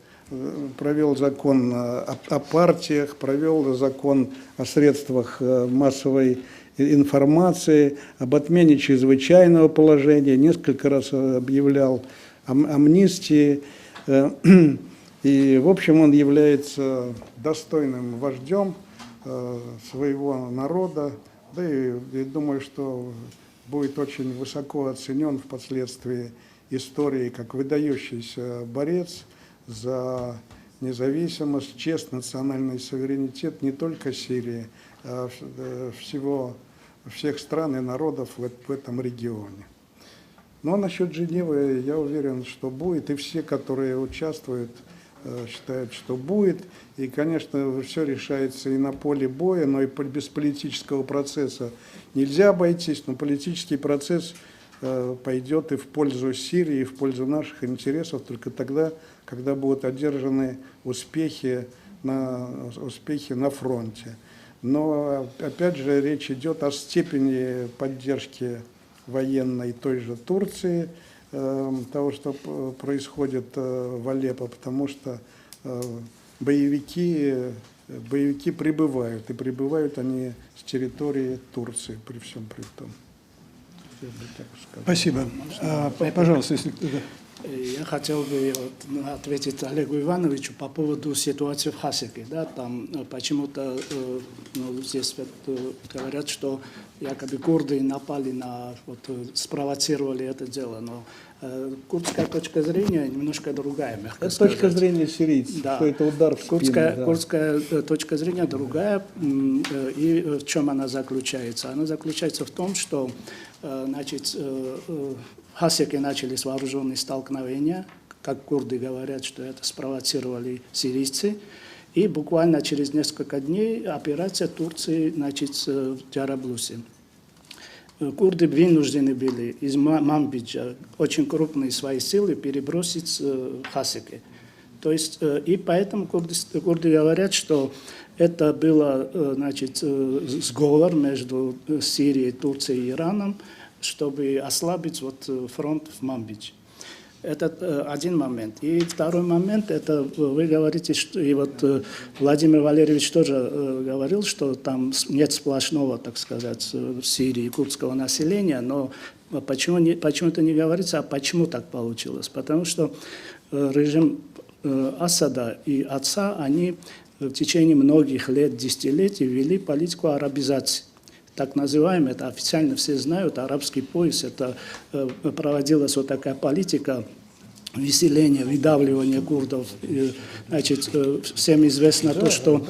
провел закон о партиях, провел закон о средствах массовой информации, об отмене чрезвычайного положения, несколько раз объявлял амнистии. И, в общем, он является достойным вождем своего народа, да и думаю, что будет очень высоко оценен впоследствии историей как выдающийся борец за независимость, честь, национальный суверенитет не только Сирии, а всех стран и народов в этом регионе. Но насчет Женевы я уверен, что будет, и все, которые участвуют, считают, что будет. И, конечно, все решается и на поле боя, но и без политического процесса нельзя обойтись, но политический процесс пойдет и в пользу Сирии, и в пользу наших интересов только тогда, когда будут одержаны успехи на фронте. Но, опять же, речь идет о степени поддержки военной той же Турции, того, что происходит в Алеппо, потому что боевики прибывают, и прибывают они с территории Турции при всем при том. Спасибо. Пожалуйста, если кто-то... Я хотел бы ответить Олегу Ивановичу по поводу ситуации в Хасике. Да, там почему-то здесь говорят, что якобы курды напали спровоцировали это дело. Но курдская точка зрения немножко другая, мягко сказать. Точка зрения сирийцев, да. Что это удар в спину. Курдская точка зрения другая. И в чем она заключается? Она заключается в том, что в Хасике начались вооруженные столкновения, как курды говорят, что это спровоцировали сирийцы. И буквально через несколько дней операция Турции в Джараблусе. Курды вынуждены были из Манбиджа очень крупные свои силы перебросить в Хасике. То есть, и поэтому курды говорят, что это был сговор между Сирией, Турцией и Ираном, чтобы ослабить фронт в Манбидже. Это один момент. И второй момент, это вы говорите, что, и Владимир Валерьевич тоже говорил, что там нет сплошного, так сказать, в Сирии курдского населения, но почему-то не говорится, а почему так получилось. Потому что режим Асада и отца, они в течение многих лет, десятилетий вели политику арабизации. Так называемый, это официально все знают, арабский пояс, это проводилась такая политика выселения, выдавливания курдов. Всем известно то, что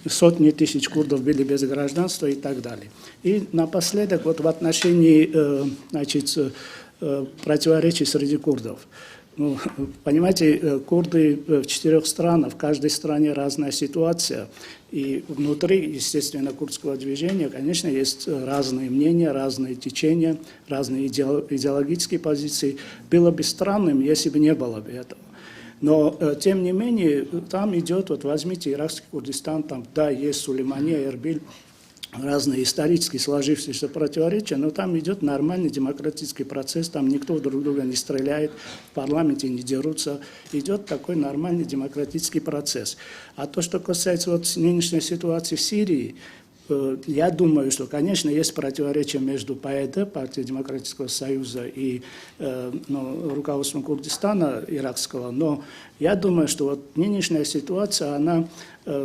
сотни тысяч курдов были без гражданства и так далее. И напоследок в отношении противоречий среди курдов. Понимаете, курды в 4 странах, в каждой стране разная ситуация. И внутри, естественно, курдского движения, конечно, есть разные мнения, разные течения, разные идеологические позиции. Было бы странным, если бы не было бы этого. Но, тем не менее, там идет, возьмите иракский Курдистан, там, да, есть Сулеймания, Эрбиль, разные исторически сложившиеся противоречия, но там идет нормальный демократический процесс, там никто друг друга не стреляет, в парламенте не дерутся, идет такой нормальный демократический процесс. А то, что касается нынешней ситуации в Сирии, я думаю, что, конечно, есть противоречия между ПАЭД, Партией Демократического Союза, и руководством Курдистана иракского, но я думаю, что нынешняя ситуация, она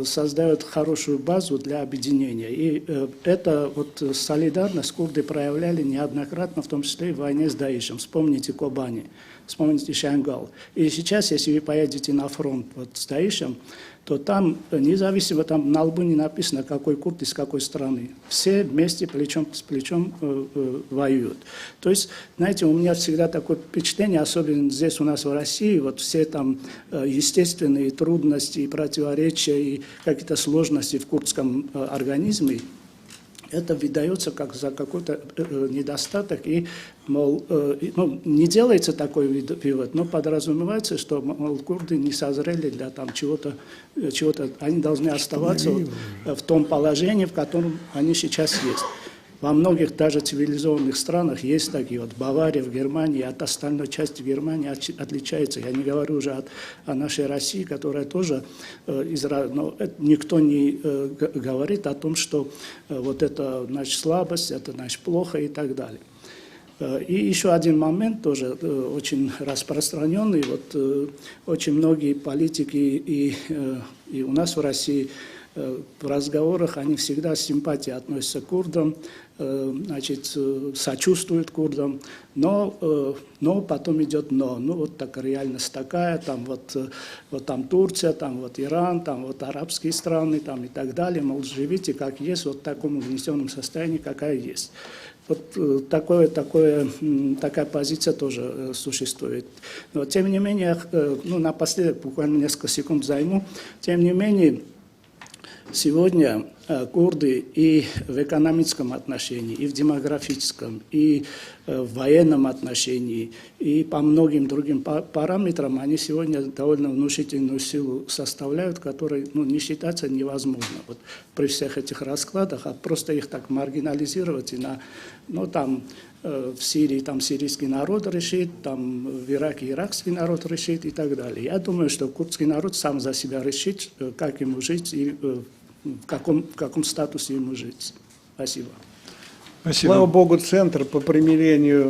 создает хорошую базу для объединения. И это солидарность курды проявляли неоднократно, в том числе и в войне с Даишем. Вспомните Кобани, вспомните Шангал. И сейчас, если вы поедете на фронт с Даишем, то там, независимо, там на лбу не написано, какой курд из какой страны. Все вместе плечом с плечом воюют. То есть, знаете, у меня всегда такое впечатление, особенно здесь у нас в России, все там естественные трудности и противоречия, и какие-то сложности в курдском организме, это выдается как за какой-то недостаток, и, не делается такой вывод, но подразумевается, что, курды не созрели для чего-то, они должны оставаться в том положении, в котором они сейчас есть. Во многих даже цивилизованных странах есть такие. Вот Бавария в Германии от остальной части Германии отличается. Я не говорю уже о нашей России, которая тоже но никто не говорит о том, что вот это значит слабость, это значит плохо и так далее. И еще один момент тоже очень распространенный. Вот очень многие политики и у нас в России в разговорах они всегда с симпатией относятся к курдам, значит, сочувствуют курдам, но потом идет но. Ну вот так реальность такая, там вот там Турция, там вот Иран, там вот арабские страны, там и так далее, мол, живите как есть, вот в таком угнетенном состоянии, какая есть. Вот такая позиция тоже существует. Но тем не менее, ну напоследок буквально несколько секунд займу, тем не менее, сегодня курды и в экономическом отношении, и в демографическом, и в военном отношении, и по многим другим параметрам, они сегодня довольно внушительную силу составляют, которой не считаться невозможно. Вот при всех этих раскладах, а просто их так маргинализировать и там в Сирии там сирийский народ решит, там в Ираке иракский народ решит и так далее. Я думаю, что курдский народ сам за себя решит, как ему жить и в каком статусе ему жить. Спасибо. Спасибо. Слава Богу, наш центр по примирению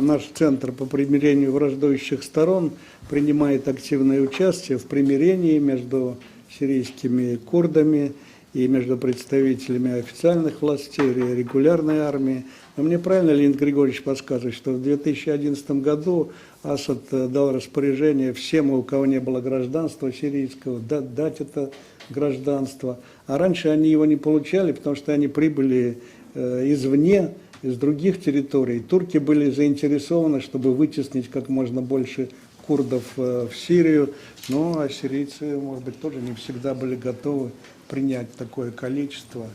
враждующих сторон принимает активное участие в примирении между сирийскими курдами и между представителями официальных властей, регулярной армии. Но мне правильно Леонид Григорьевич подсказывает, что в 2011 году Асад дал распоряжение всем, у кого не было гражданства сирийского, дать это гражданство. А раньше они его не получали, потому что они прибыли извне, из других территорий. Турки были заинтересованы, чтобы вытеснить как можно больше курдов в Сирию, но ассирийцы, может быть, тоже не всегда были готовы принять такое количество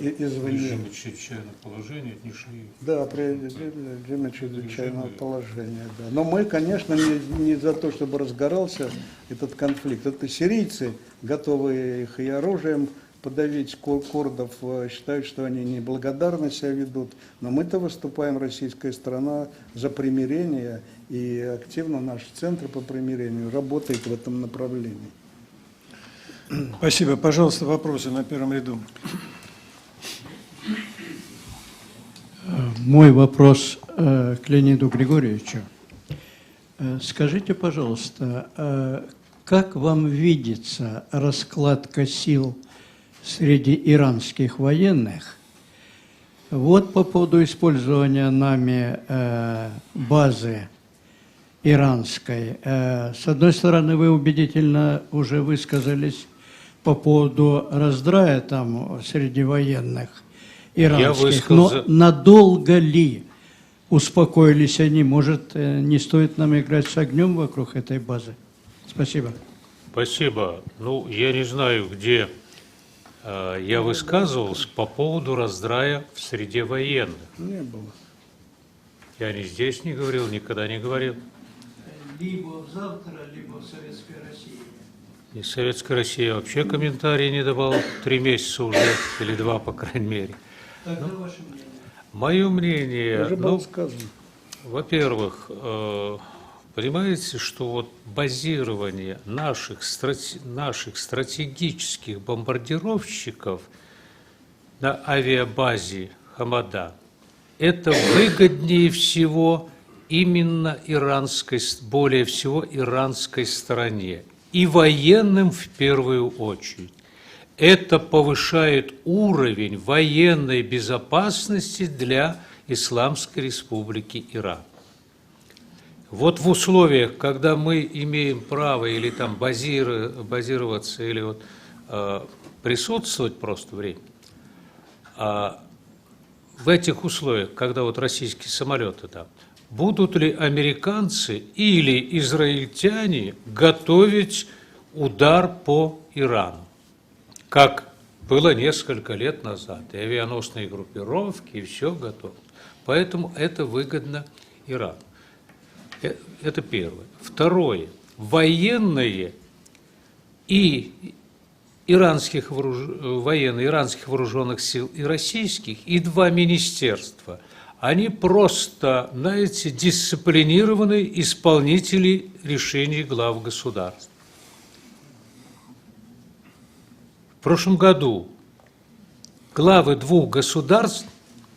извне. чрезвычайного положения не шли. Да, при режиме чрезвычайного положения. Да. Но мы, конечно, не за то, чтобы разгорался этот конфликт. Это сирийцы, готовые их и оружием подавить курдов, считают, что они неблагодарно себя ведут. Но мы-то выступаем, российская страна, за примирение, и активно наш центр по примирению работает в этом направлении. Спасибо. Пожалуйста, вопросы на первом ряду. Мой вопрос к Леониду Григорьевичу. Скажите, пожалуйста, как вам видится раскладка сил среди иранских военных? Вот по поводу использования нами базы иранской. С одной стороны, вы убедительно уже высказались по поводу раздрая там среди военных иранских, но надолго ли успокоились они? Может, не стоит нам играть с огнем вокруг этой базы? Спасибо. Спасибо. Ну, я не знаю, где я высказывался по поводу раздрая в среде военных. Не было. Я ни здесь не говорил, никогда не говорил. Либо завтра, либо в Советской России. И Советская Россия вообще комментарий не давала 3 месяца уже, или 2, по крайней мере. Тогда ваше мнение. Мое мнение, Уже было сказано. во-первых, понимаете, что вот базирование наших стратегических бомбардировщиков на авиабазе Хамада – это выгоднее всего именно более всего иранской стороне, и военным в первую очередь. Это повышает уровень военной безопасности для Исламской Республики Иран. Вот в условиях, когда мы имеем право или там базироваться, или вот, присутствовать просто время, в этих условиях, когда вот российские самолеты там, будут ли американцы или израильтяне готовить удар по Ирану, как было несколько лет назад, и авианосные группировки, и все готово. Поэтому это выгодно Ирану. Это первое. Второе. Военные и военно-иранских вооруженных сил и российских, и два министерства, они просто, знаете, дисциплинированные исполнители решений глав государств. В прошлом году главы двух государств,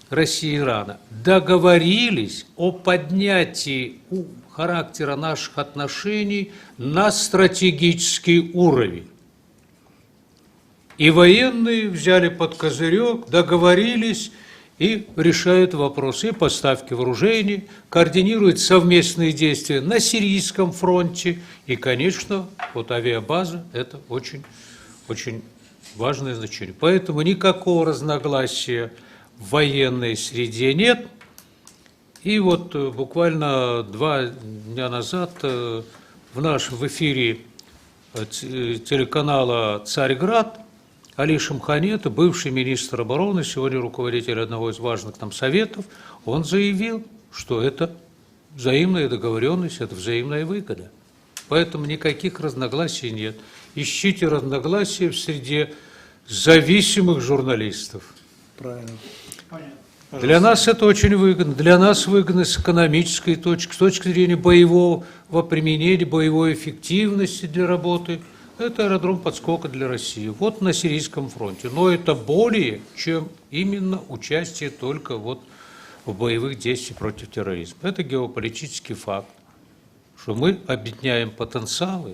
России и Ирана, договорились о поднятии характера наших отношений на стратегический уровень. И военные взяли под козырек, договорились и решают вопросы и поставки вооружений, координируют совместные действия на Сирийском фронте. И, конечно, вот авиабаза – это очень, очень важное значение. Поэтому никакого разногласия в военной среде нет. И вот буквально 2 дня назад в эфире телеканала «Царьград» Али Шамхани, бывший министр обороны, сегодня руководитель одного из важных там советов, он заявил, что это взаимная договоренность, это взаимная выгода. Поэтому никаких разногласий нет. Ищите разногласия в среде зависимых журналистов. Правильно. Для нас это очень выгодно. Для нас выгодно с экономической точки, с точки зрения боевого применения, боевой эффективности для работы. Это аэродром подскока для России. Вот на Сирийском фронте. Но это более, чем именно участие только вот в боевых действиях против терроризма. Это геополитический факт, что мы объединяем потенциалы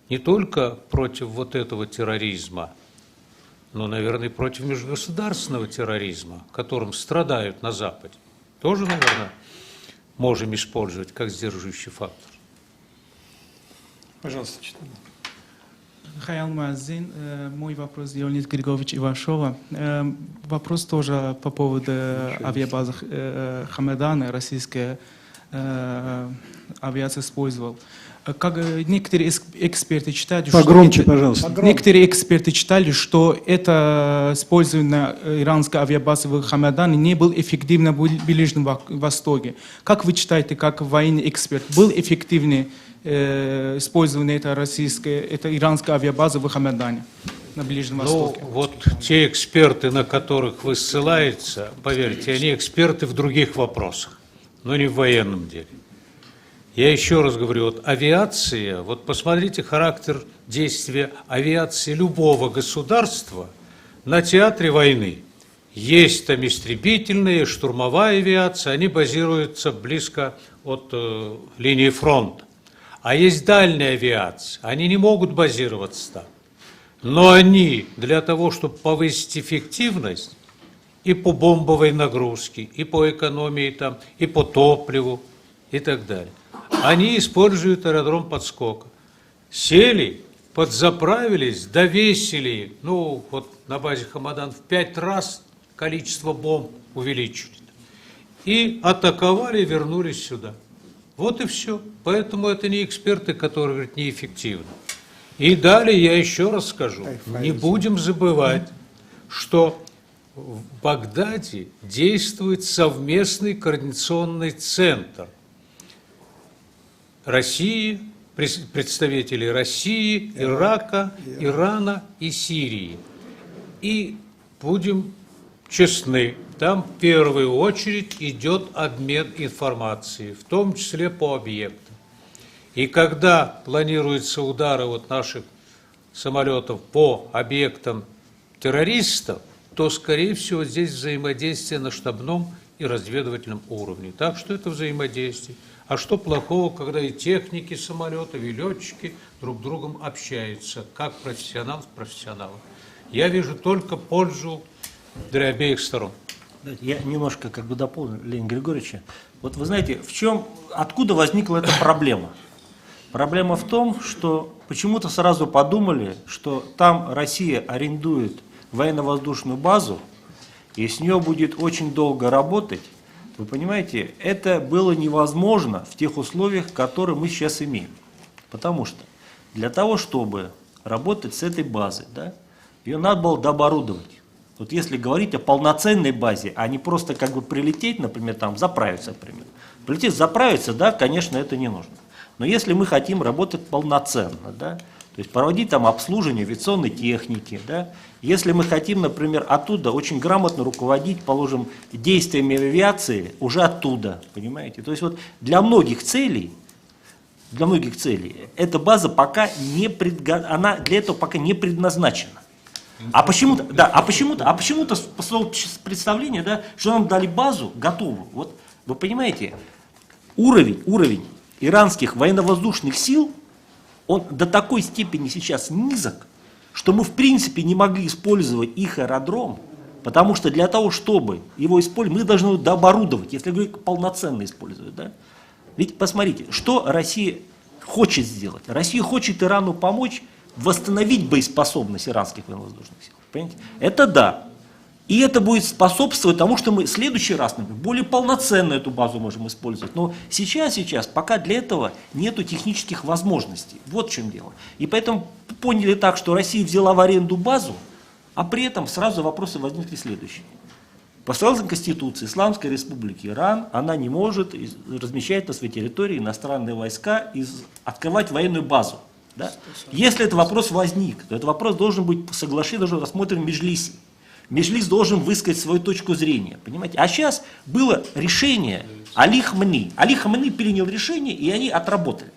не только против вот этого терроризма, но, наверное, против межгосударственного терроризма, которым страдают на Западе. Тоже, наверное, можем использовать как сдерживающий фактор. Пожалуйста, Читана. Хайал Муаззин, мой вопрос Леонид Григорьевич Ивашова. Вопрос тоже по поводу авиабазы Хамедана, российская авиация использовала. Как некоторые эксперты считают, Погромче, пожалуйста. Некоторые эксперты считали, что это использование иранской авиабазы в Хамедане не был эффективно в Ближнем Востоке. Как вы считаете, как военный эксперт, был эффективный использование этой иранской авиабазы в Хамедане на Ближнем Востоке? Вот те эксперты, на которых вы ссылаетесь, поверьте, они эксперты в других вопросах, но не в военном деле. Я еще раз говорю, вот авиация, вот посмотрите характер действия авиации любого государства на театре войны. Есть там истребительная, штурмовая авиация, они базируются близко от линии фронта. А есть дальняя авиация, они не могут базироваться там. Но они для того, чтобы повысить эффективность и по бомбовой нагрузке, и по экономии там, и по топливу, и так далее, они используют аэродром подскока. Сели, подзаправились, довесили, ну вот на базе Хамадан в 5 раз количество бомб увеличили. И атаковали, и вернулись сюда. Вот и все. Поэтому это не эксперты, которые говорят неэффективно. И далее я еще раз скажу, не будем забывать, что в Багдаде действует совместный координационный центр России, представителей России, Ирака, Ирана и Сирии. И будем честны, там в первую очередь идет обмен информацией, в том числе по объектам. И когда планируются удары вот наших самолетов по объектам террористов, то, скорее всего, здесь взаимодействие на штабном и разведывательном уровне. Так что это взаимодействие. А что плохого, когда и техники самолетов, и летчики друг с другом общаются, как профессионал с профессионалом? Я вижу только пользу для обеих сторон. Я немножко как бы дополню Леонида Григорьевича. Вот вы знаете, откуда возникла эта проблема? Проблема в том, что почему-то сразу подумали, что там Россия арендует военно-воздушную базу, и с нее будет очень долго работать. Вы понимаете, это было невозможно в тех условиях, которые мы сейчас имеем. Потому что для того, чтобы работать с этой базой, да, ее надо было дооборудовать. Вот если говорить о полноценной базе, а не просто как бы прилететь, например, там заправиться, например. Прилететь, заправиться, да, конечно, это не нужно. Но если мы хотим работать полноценно, да, То есть проводить там обслуживание авиационной техники. Да? Если мы хотим, например, оттуда очень грамотно руководить, положим, действиями авиации уже оттуда, понимаете? То есть вот для многих целей эта база пока она для этого пока не предназначена. А почему-то представление, да, что нам дали базу готовую. Вот вы понимаете, уровень иранских военно-воздушных сил, он до такой степени сейчас низок, что мы в принципе не могли использовать их аэродром, потому что для того, чтобы его использовать, мы должны его дооборудовать, если говорить полноценно использовать. Да? Ведь посмотрите, что Россия хочет сделать. Россия хочет Ирану помочь восстановить боеспособность иранских военно-воздушных сил. Понимаете? Это да. И это будет способствовать тому, что мы в следующий раз, например, более полноценно эту базу можем использовать. Но сейчас пока для этого нету технических возможностей. Вот в чем дело. И поэтому поняли так, что Россия взяла в аренду базу, а при этом сразу вопросы возникли следующие. По согласно Конституции Исламской Республики Иран, она не может размещать на своей территории иностранные войска и открывать военную базу. Да? Если этот вопрос возник, то этот вопрос должен быть соглашен, должен рассмотрен в Меджлисе. Меджлис должен высказать свою точку зрения, понимаете? А сейчас было решение Али Хаминеи. Али Хаминеи принял решение, и они отработали.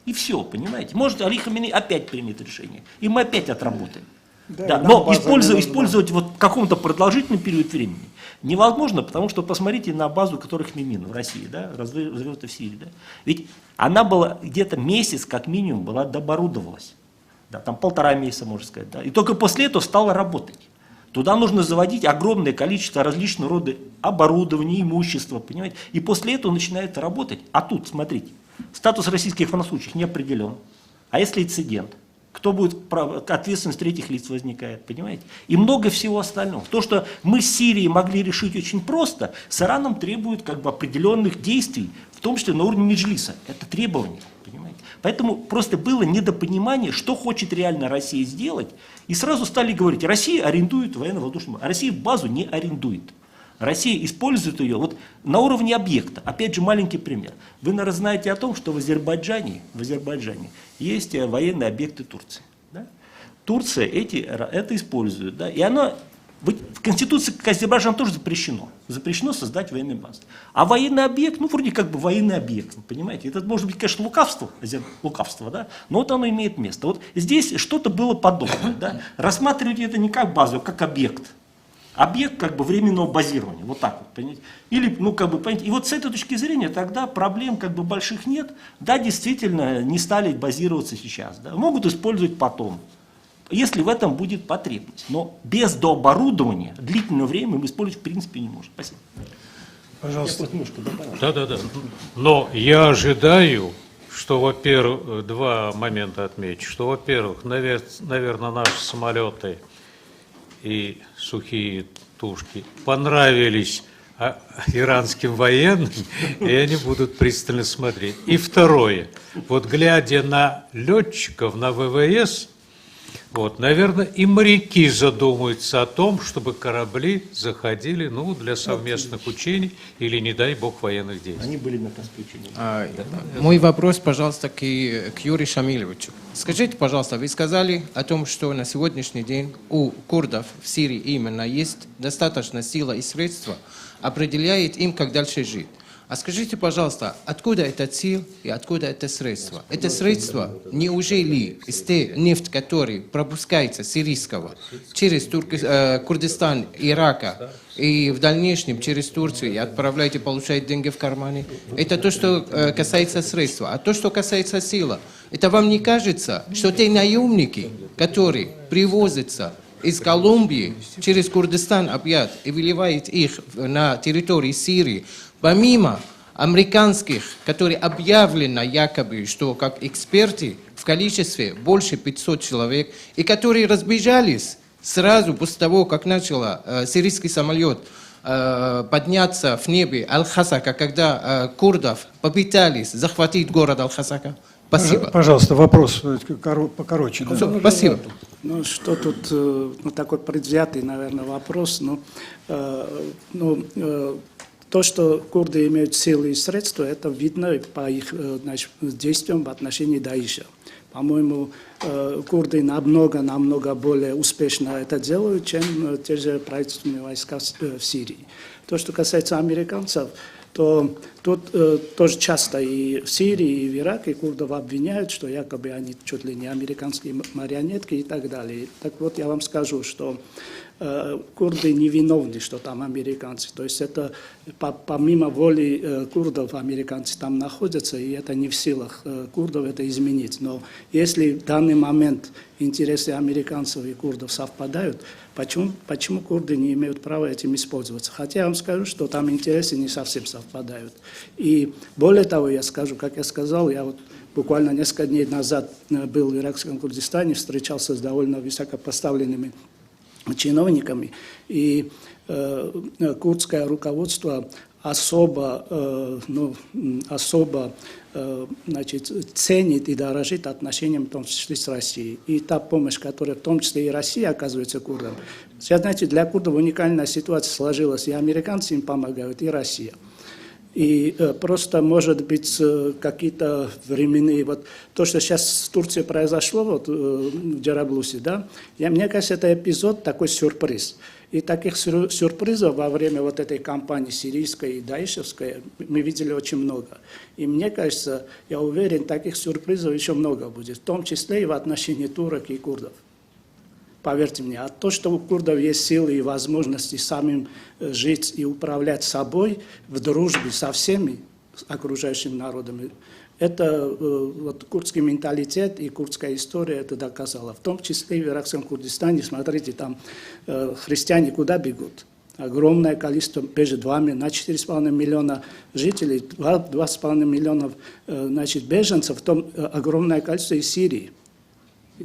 И все, понимаете? Может, Али Хаминеи опять примет решение, и мы опять отработаем. Да, но использовать вот в каком-то продолжительном период времени невозможно, потому что посмотрите на базу, которых Мимин в России, да, развернута в Сирии. Да? Ведь она была где-то месяц, как минимум, была дооборудовалась. Да, там 1,5 месяца, можно сказать. Да? И только после этого стала работать. Туда нужно заводить огромное количество различного рода оборудования, имущества, понимаете? И после этого начинает работать. А тут, смотрите, статус российских военнослужащих не определен. А если инцидент? Кто будет ответственность третьих лиц возникает, понимаете? И много всего остального. То, что мы с Сирией могли решить очень просто, с Ираном требует как бы определенных действий, в том числе на уровне Меджлиса. Это требование, понимаете? Поэтому просто было недопонимание, что хочет реально Россия сделать. И сразу стали говорить, Россия арендует военно-воздушную базу. А Россия базу не арендует. Россия использует ее вот на уровне объекта. Опять же, маленький пример. Вы, наверное, знаете о том, что в Азербайджане есть военные объекты Турции. Да? Турция это использует. Да? И она, в Конституции Азербайджана тоже запрещено. Запрещено создать военные базы. А военный объект, вроде как бы военный объект, понимаете? Это может быть, конечно, лукавство, да? Но вот оно имеет место. Вот здесь что-то было подобное. Да? Рассматривать это не как базу, а как объект. Объект как бы временного базирования, вот так вот, понимаете? Или, понимаете, и вот с этой точки зрения тогда проблем как бы больших нет. Да, действительно, не стали базироваться сейчас, да, могут использовать потом, если в этом будет потребность. Но без дооборудования длительное время мы использовать в принципе не можем. Спасибо. Пожалуйста. Да. Но я ожидаю, что, во-первых, два момента отмечу, что, во-первых, наверное, наши самолеты и сухие тушки понравились иранским военным, и они будут пристально смотреть. И второе, вот глядя на летчиков, на ВВС, вот, наверное, и моряки задумаются о том, чтобы корабли заходили, для совместных учений или, не дай бог, военных действий. Они были на учений. Мой вопрос, пожалуйста, к Юрию Шамилевичу. Скажите, пожалуйста, вы сказали о том, что на сегодняшний день у курдов в Сирии именно есть достаточно сила и средства, определяет им, как дальше жить. А скажите, пожалуйста, откуда эта сила и откуда это средство? Это средство, неужели из той нефти, которая пропускается сирийского через Курдистан, Ирака и в дальнейшем через Турцию и отправляете, получаете деньги в кармане? Это то, что касается средства. А то, что касается силы, это вам не кажется, что те наемники, которые привозятся из Колумбии через Курдистан объят и выливает их на территории Сирии, помимо американских, которые объявлено якобы, что как эксперты в количестве больше 500 человек, и которые разбежались сразу после того, как начал сирийский самолет подняться в небе Аль-Хасака, когда курдов попытались захватить город Аль-Хасака? Спасибо. Пожалуйста, вопрос покороче. Да? Спасибо. Что тут, такой предвзятый, наверное, вопрос. То, что курды имеют силы и средства, это видно по их действиям в отношении Даиша. По-моему, курды намного более успешно это делают, чем те же правительственные войска в Сирии. То, что касается американцев, то тут тоже часто и в Сирии, и в Ираке курдов обвиняют, что якобы они чуть ли не американские марионетки и так далее. Так вот, я вам скажу, что курды не виновны, что там американцы. То есть это помимо воли курдов американцы там находятся, и это не в силах курдов это изменить. Но если в данный момент интересы американцев и курдов совпадают, почему курды не имеют права этим использоваться? Хотя я вам скажу, что там интересы не совсем совпадают. И более того, я скажу, как я сказал, я вот буквально несколько дней назад был в иракском Курдистане, встречался с довольно высокопоставленными чиновниками, и курдское руководство особо ценит и дорожит отношениям, в том числе с Россией. И та помощь, которая в том числе и Россия оказывается курдам. Сейчас, знаете, для курдов уникальная ситуация сложилась, и американцы им помогают, и Россия. И просто, может быть, какие-то временные... Вот то, что сейчас в Турции произошло, вот, в Джараблусе, да, мне кажется, это эпизод, такой сюрприз. И таких сюрпризов во время вот этой кампании сирийской и даишевской мы видели очень много. И мне кажется, я уверен, таких сюрпризов еще много будет, в том числе и в отношении турок и курдов. Поверьте мне, а то, что у курдов есть силы и возможности самим жить и управлять собой в дружбе со всеми окружающими народами, это вот курдский менталитет и курдская история это доказала. В том числе и в иракском Курдистане, смотрите, там христиане куда бегут? Огромное количество, бежит на 4,5 миллиона жителей, 2,5 миллиона беженцев, в том огромное количество из Сирии.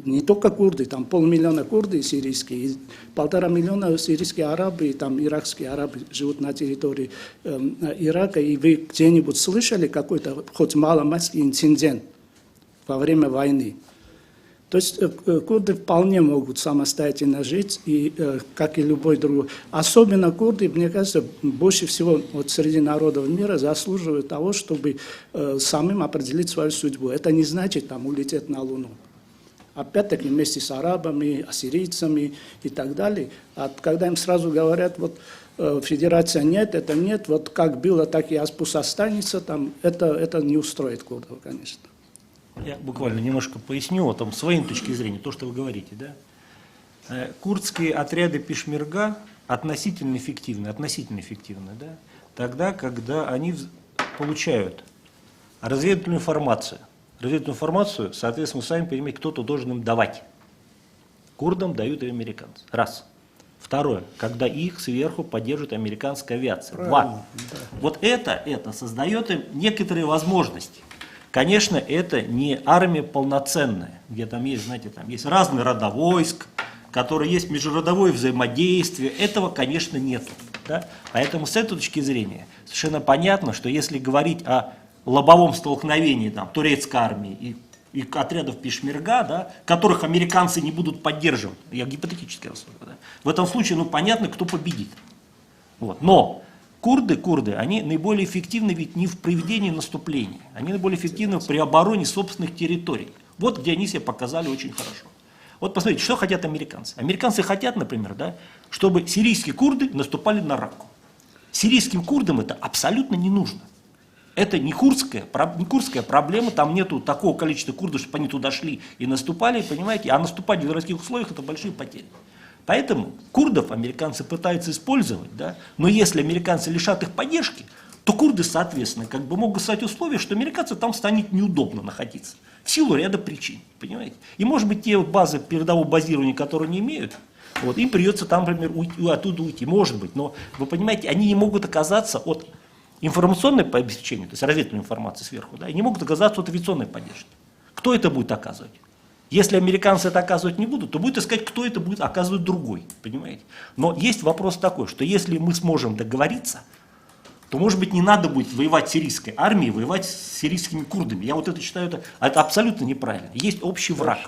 Не только курды, там 500 000 курды сирийские, и 1,5 миллиона сирийские арабы, и там иракские арабы живут на территории Ирака, и вы где-нибудь слышали какой-то хоть маломальский инцидент во время войны? То есть курды вполне могут самостоятельно жить, и, как и любой другой. Особенно курды, мне кажется, больше всего вот среди народов мира заслуживают того, чтобы самим определить свою судьбу. Это не значит там улететь на Луну. Опять-таки вместе с арабами, ассирийцами и так далее. А когда им сразу говорят, вот федерация нет, это нет, вот как было, так и пусть останется, там, это не устроит курдов, конечно. Я буквально немножко поясню, вот, там, с военной точки зрения, то, что вы говорите. Да? Курдские отряды пешмерга относительно эффективны, да? Тогда, когда они получают разведывательную информацию. Разведывательную информацию, соответственно, вы сами понимаете, кто-то должен им давать. Курдам дают и американцы. Раз. Второе. Когда их сверху поддерживает американская авиация. Два. Да. Вот это создает им некоторые возможности. Конечно, это не армия полноценная, где там есть, знаете, там есть разные рода войск, которые есть межродовое взаимодействие. Этого, конечно, нет. Да? Поэтому с этой точки зрения совершенно понятно, что если говорить о лобовом столкновении там, турецкой армии и отрядов пешмерга, да, которых американцы не будут поддерживать, я гипотетически рассуждаю, да, в этом случае понятно, кто победит. Вот. Но курды, они наиболее эффективны ведь не в проведении наступления, они наиболее эффективны при обороне собственных территорий. Вот где они себя показали очень хорошо. Вот посмотрите, что хотят американцы. Американцы хотят, например, да, чтобы сирийские курды наступали на Ракку. Сирийским курдам это абсолютно не нужно. Это не курдская проблема, там нету такого количества курдов, чтобы они туда шли и наступали, понимаете, а наступать в городских условиях это большие потери. Поэтому курдов американцы пытаются использовать, да, но если американцы лишат их поддержки, то курды, соответственно, как бы могут создать условия, что американцам там станет неудобно находиться, в силу ряда причин, понимаете. И может быть те базы передового базирования, которые они имеют, вот, им придется там, например, оттуда уйти, может быть, но вы понимаете, они не могут оказаться от информационное обеспечение, то есть разведывательной информации сверху, да, и не могут оказаться от авиационной поддержки. Кто это будет оказывать? Если американцы это оказывать не будут, то будет искать, кто это будет оказывать другой, понимаете? Но есть вопрос такой, что если мы сможем договориться, то, может быть, не надо будет воевать с сирийской армией, воевать с сирийскими курдами. Я вот это считаю, это абсолютно неправильно. Есть общий враг,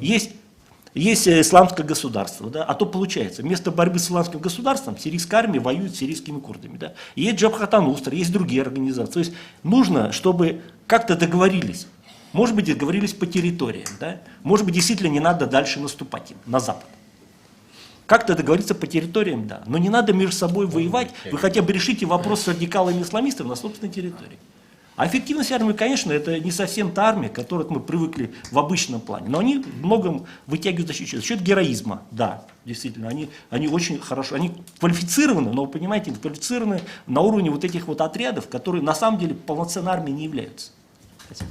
есть исламское государство, да? А то получается, вместо борьбы с исламским государством сирийская армия воюет с сирийскими курдами. Да? Есть Джабхат ан-Нусра, есть другие организации. То есть нужно, чтобы как-то договорились Может быть, договорились по территориям, да? Может быть, действительно не надо дальше наступать им на запад. Как-то договориться по территориям, да. Но не надо между собой воевать, вы хотя бы решите вопрос с радикалами-исламистами на собственной территории. А эффективность армии, конечно, это не совсем та армия, к которой мы привыкли в обычном плане. Но они в многом вытягивают за счет героизма, да, действительно. Они очень хорошо, они квалифицированы, но вы понимаете, квалифицированы на уровне вот этих вот отрядов, которые на самом деле полноценной армией не являются. Спасибо.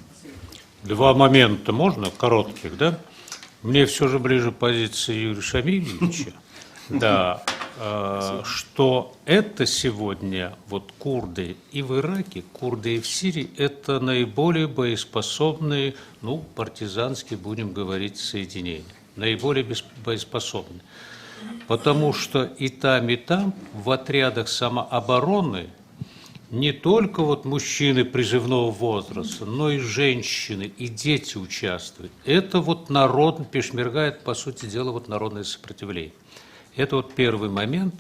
Два момента можно, коротких, да? Мне все же ближе позиция Юрия Шамильевича, да, что это сегодня, вот курды и в Ираке, курды и в Сирии, это наиболее боеспособные, ну, партизанские, будем говорить, соединения, наиболее боеспособные. Потому что и там в отрядах самообороны не только вот мужчины призывного возраста, но и женщины, и дети участвуют. Это вот народ, пешмерга, это, по сути дела, вот народное сопротивление. Это вот первый момент,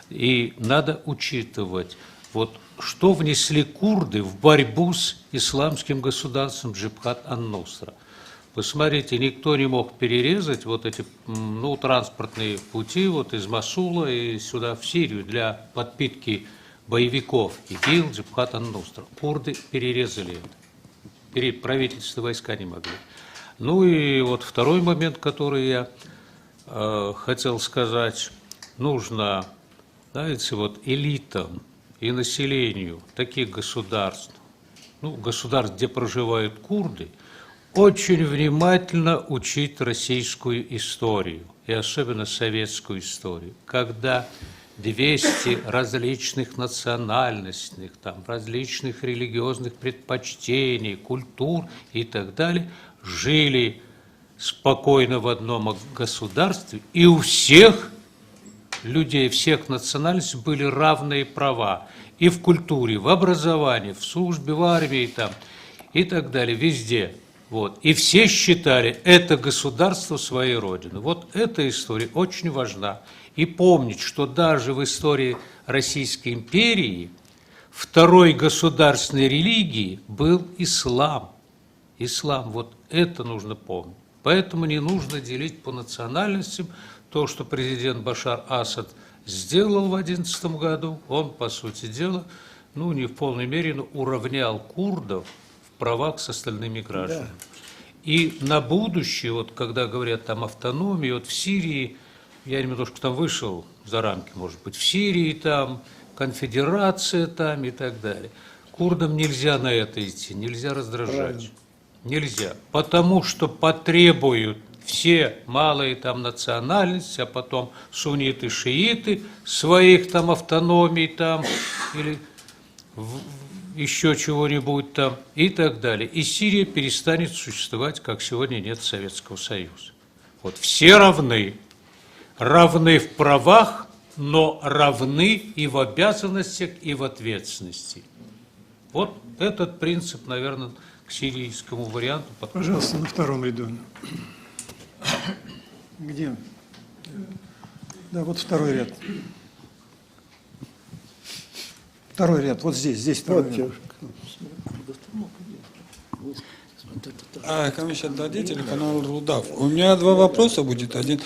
и надо учитывать, вот, что внесли курды в борьбу с исламским государством Джибхат ан-Нусра. Посмотрите, никто не мог перерезать вот эти, ну, транспортные пути вот из Масула и сюда в Сирию для подпитки боевиков ИГИЛ, Джибхат ан-Нусра. Курды перерезали это. Правительство войска не могли. Ну и вот второй момент, который я хотел сказать, нужно, знаете, вот элитам и населению таких государств, ну, государств, где проживают курды, очень внимательно учить российскую историю, и особенно советскую историю, когда 200 различных национальностей, там, различных религиозных предпочтений, культур и так далее жили спокойно в одном государстве, и у всех людей, всех национальностей были равные права и в культуре, в образовании, в службе, в армии там, и так далее, везде. Вот. И все считали это государство своей родины. Вот эта история очень важна. И помнить, что даже в истории Российской империи второй государственной религией был ислам. Ислам, вот это нужно помнить. Поэтому не нужно делить по национальностям. То, что президент Башар Асад сделал в 2011 году, он, по сути дела, ну, не в полной мере, но уравнял курдов в правах с остальными гражданами. Да. И на будущее, вот когда говорят там автономии, вот в Сирии, я немножко там вышел за рамки, может быть, в Сирии там, конфедерация там и так далее. Курдам нельзя на это идти, нельзя раздражать. Правильно. Нельзя, потому что потребуют все малые там национальности, а потом сунниты, шииты, своих там автономий там, или еще чего-нибудь там, и так далее. И Сирия перестанет существовать, как сегодня нет Советского Союза. Вот все равны в правах, но равны и в обязанностях, и в ответственности. Вот этот принцип, наверное, к сирийскому варианту подходит. Пожалуйста, на втором ряду. Где? Да, вот второй ряд. Второй ряд, вот здесь второй ряд. Комиссия, дадите телеканал Рудав. У меня два вопроса будет. Один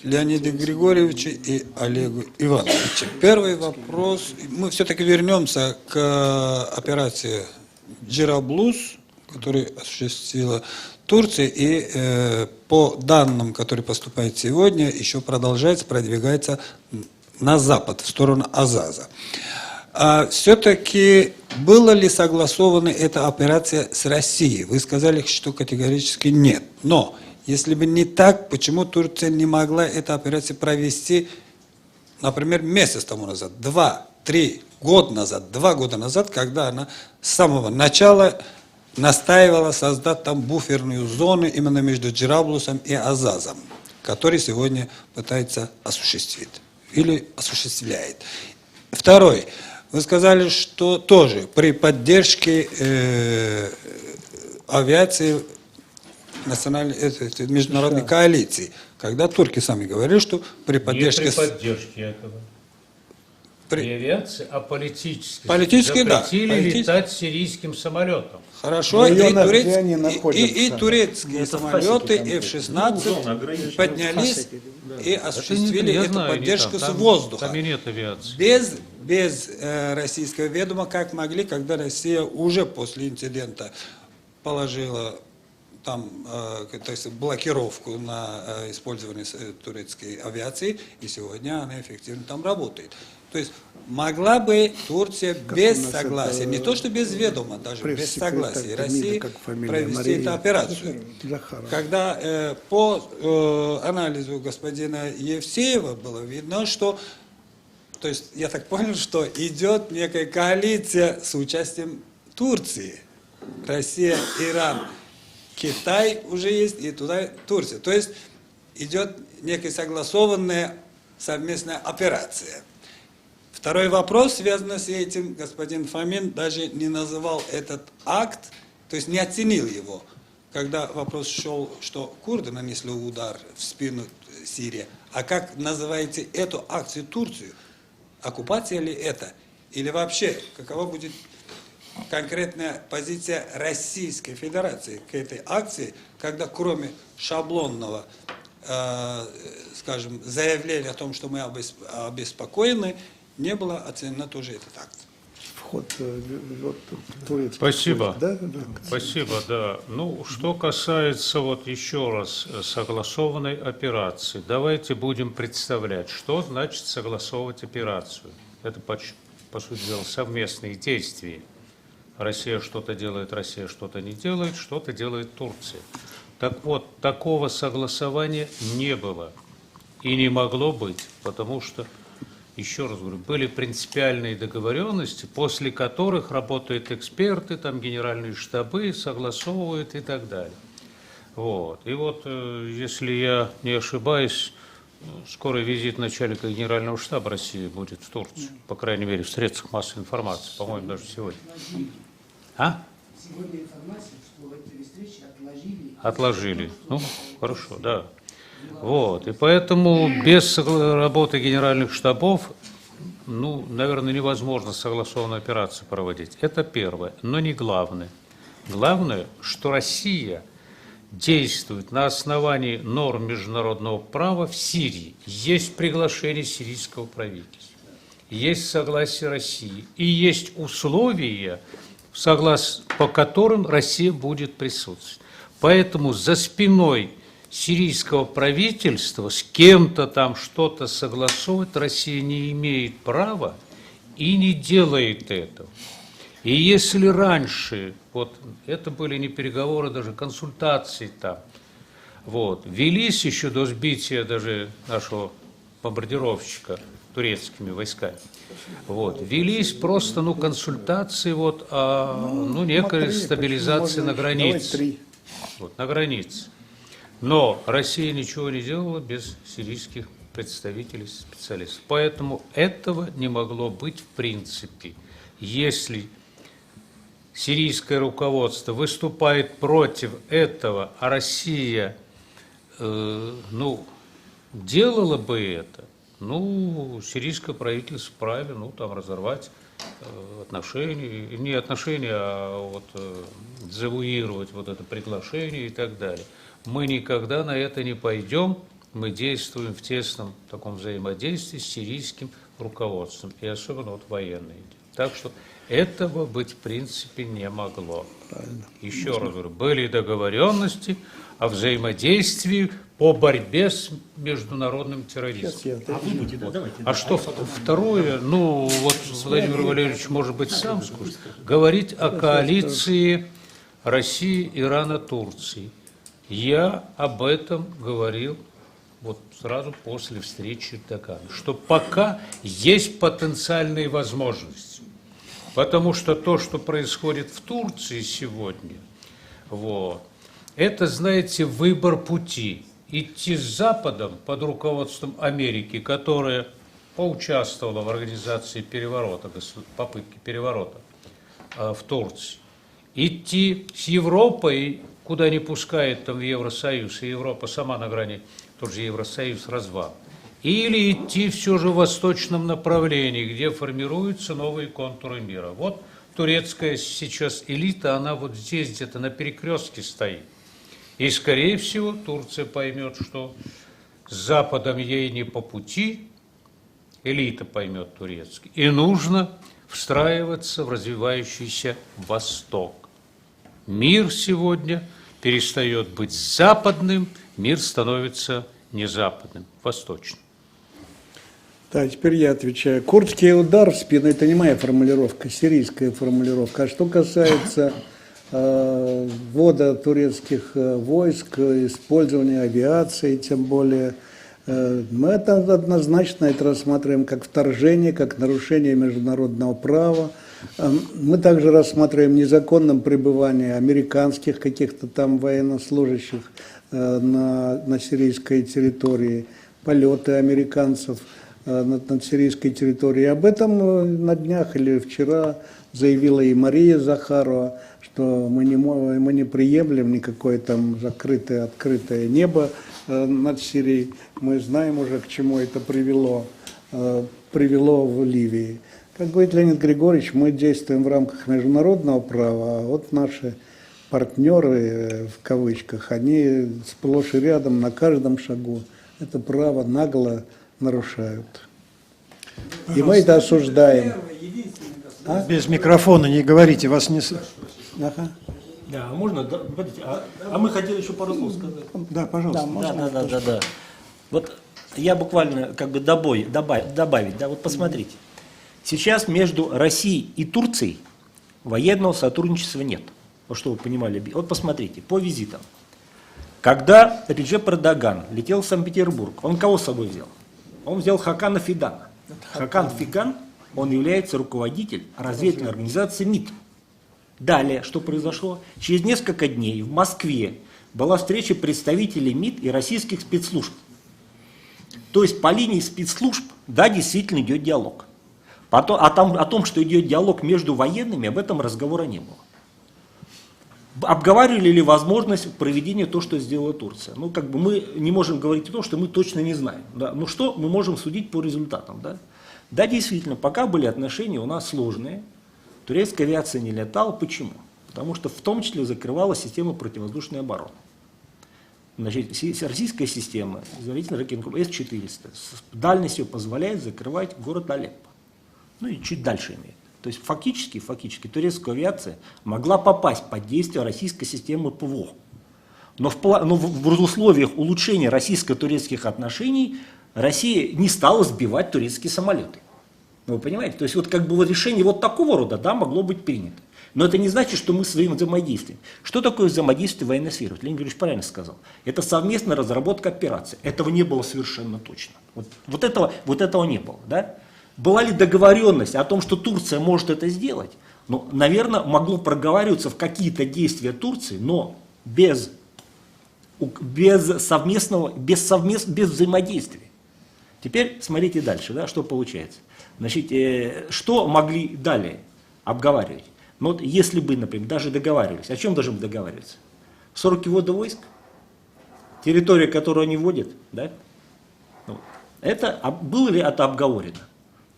Леониду Григорьевичу и Олегу Ивановичу. Первый вопрос. Мы все-таки вернемся к операции Джераблус, которую осуществила Турция. И по данным, которые поступают сегодня, еще продолжается, продвигается на запад, в сторону Азаза. Все-таки была ли согласована эта операция с Россией? Вы сказали, что категорически нет. Но если бы не так, почему Турция не могла эту операцию провести, например, месяц тому назад, 2-3 года назад, 2 года назад, когда она с самого начала настаивала создать там буферную зону именно между Джераблусом и Азазом, который сегодня пытается осуществить или осуществляет. Второй. Вы сказали, что тоже при поддержке авиации международной коалиции, когда турки сами говорили, что при поддержке... Не при поддержке этого. Не авиации, а политически. Политически, да. Запретили Политически. летать сирийским самолетом. Хорошо, В и, районах, где они и находятся. турецкие Это в самолеты Хасике F-16 поднялись и осуществили Я эту знаю, не поддержку там, с там- воздуха. Там и нет авиации. Без российского ведома, как могли, когда Россия уже после инцидента положила там, то есть блокировку на использование турецкой авиации, и сегодня она эффективно там работает. То есть могла бы Турция без у нас согласия, это не то что без ведома, даже без пресс-секретарь согласия КМИДа, России как фамилия, провести Мария эту операцию. Захарова. Когда по анализу господина Евсеева было видно, что, то есть я так понял, что идет некая коалиция с участием Турции. Россия, Иран, Китай уже есть, и туда Турция. То есть идет некая согласованная совместная операция. Второй вопрос, связанный с этим, господин Фомин даже не называл этот акт, то есть не оценил его, когда вопрос шел, что курды нанесли удар в спину Сирии. А как называете эту акцию Турцию? Оккупация ли это? Или вообще, какова будет конкретная позиция Российской Федерации к этой акции, когда кроме шаблонного, скажем, заявления о том, что мы обеспокоены, не было оценено тоже этот акт? Вход вот, турецкий. Спасибо. Да, да. Спасибо, да. Ну, что касается, вот еще раз, согласованной операции, давайте будем представлять, что значит согласовывать операцию. Это, по сути дела, совместные действия. Россия что-то делает, Россия что-то не делает, что-то делает Турция. Так вот, такого согласования не было и не могло быть, потому что, еще раз говорю, были принципиальные договоренности, после которых работают эксперты, там генеральные штабы, согласовывают и так далее. Вот. И вот, если я не ошибаюсь, скорый визит начальника генерального штаба России будет в Турцию, по крайней мере, в средствах массовой информации, по-моему, даже сегодня. А? Сегодня информация, что эти встречи отложили. Отложили. Ну, хорошо, да. Вот. И поэтому без работы генеральных штабов, ну, наверное, невозможно согласованную операцию проводить. Это первое, но не главное. Главное, что Россия действует на основании норм международного права в Сирии. Есть приглашение сирийского правительства, есть согласие России и есть условия, по которым Россия будет присутствовать. Поэтому за спиной сирийского правительства с кем-то там что-то согласовывать Россия не имеет права и не делает этого. И если раньше, вот это были не переговоры, даже консультации там, вот, велись еще до сбития даже нашего бомбардировщика турецкими войсками, вот, велись просто, ну, консультации вот о, ну, некой стабилизации на границе. Вот, на границе. Но Россия ничего не делала без сирийских представителей, специалистов. Поэтому этого не могло быть в принципе. Если сирийское руководство выступает против этого, а Россия, ну, делала бы это, ну, сирийское правительство вправе, ну, там, разорвать отношения, не отношения, а вот завуировать вот это приглашение и так далее. Мы никогда на это не пойдем, мы действуем в тесном таком взаимодействии с сирийским руководством, и особенно вот военные. Так что этого быть в принципе не могло. Еще раз говорю, были договоренности о взаимодействии по борьбе с международным терроризмом. А что второе, ну вот Владимир Валерьевич, может быть, сам скажет, говорить о коалиции России, Ирана, Турции. Я об этом говорил вот сразу после встречи в Дакаре, что пока есть потенциальные возможности. Потому что то, что происходит в Турции сегодня, вот, это, знаете, выбор пути. Идти с Западом под руководством Америки, которая поучаствовала в организации переворота, попытки переворота в Турции. Идти с Европой, куда не пускает там Евросоюз, и Европа сама на грани, тот же Евросоюз, развал. или идти все же в восточном направлении, где формируются новые контуры мира. Вот турецкая сейчас элита, она вот здесь где-то на перекрестке стоит. И, скорее всего, Турция поймет, что с Западом ей не по пути, элита поймет турецкий, и нужно встраиваться в развивающийся Восток. Мир сегодня перестает быть западным, мир становится не западным, восточным. Да, теперь я отвечаю. Курдский удар в спину – это не моя формулировка, сирийская формулировка. А что касается ввода турецких войск, использования авиации, тем более, мы это однозначно рассматриваем как вторжение, как нарушение международного права. Мы также рассматриваем незаконное пребывание американских каких-то там военнослужащих на сирийской территории, полеты американцев над сирийской территорией. Об этом на днях или вчера заявила и Мария Захарова, что мы не приемлем никакое там закрытое, открытое небо над Сирией. Мы знаем уже, к чему это привело в Ливии. Как говорит Леонид Григорьевич, мы действуем в рамках международного права, а вот наши партнеры, в кавычках, они сплошь и рядом на каждом шагу это право нагло нарушают. И мы это осуждаем. Без микрофона не говорите, вас не... Ага. Да, можно? Да, подождите, а мы хотели еще пару слов сказать. Да, пожалуйста. Да. Вот я буквально как бы добавить, да, вот посмотрите. Сейчас между Россией и Турцией военного сотрудничества нет. Вот что вы понимали. Вот посмотрите, по визитам. Когда Реджеп Эрдоган летел в Санкт-Петербург, он кого с собой взял? Он взял Хакана Фидана. Хакан Фиган, он является руководителем разведывательной организации МИД. Далее, что произошло? Через несколько дней в Москве была встреча представителей МИД и российских спецслужб. То есть по линии спецслужб, да, действительно идет диалог. Потом, о том, что идет диалог между военными, об этом разговора не было. Обговаривали ли возможность проведения того, что сделала Турция? Ну, как бы мы не можем говорить о том, что мы точно не знаем. Да? Ну, что мы можем судить по результатам? Да? Да, действительно, пока были отношения у нас сложные, турецкая авиация не летала. Почему? Потому что в том числе закрывала система противовоздушной обороны. Значит, российская система, зенитно-ракетных С-400, с дальностью позволяет закрывать город Алеппо. Ну и чуть дальше имеет. То есть фактически турецкая авиация могла попасть под действие российской системы ПВО. Но в условиях улучшения российско-турецких отношений Россия не стала сбивать турецкие самолеты. Вы понимаете? То есть вот как бы вот решение вот такого рода, да, могло быть принято. Но это не значит, что мы своим взаимодействием. Что такое взаимодействие в военной сфере? Леонид Григорьевич правильно сказал. Это совместная разработка операций. Этого не было совершенно точно. Вот этого не было. Да? Была ли договоренность о том, что Турция может это сделать? Ну, наверное, могло проговариваться в какие-то действия Турции, но без взаимодействия. Теперь смотрите дальше, да, что получается. Значит, что могли далее обговаривать? Ну, вот если бы, например, даже договаривались, о чем должны бы договариваться? Сроки ввода войск? Территория, которую они вводят? Да? Ну, было ли это обговорено?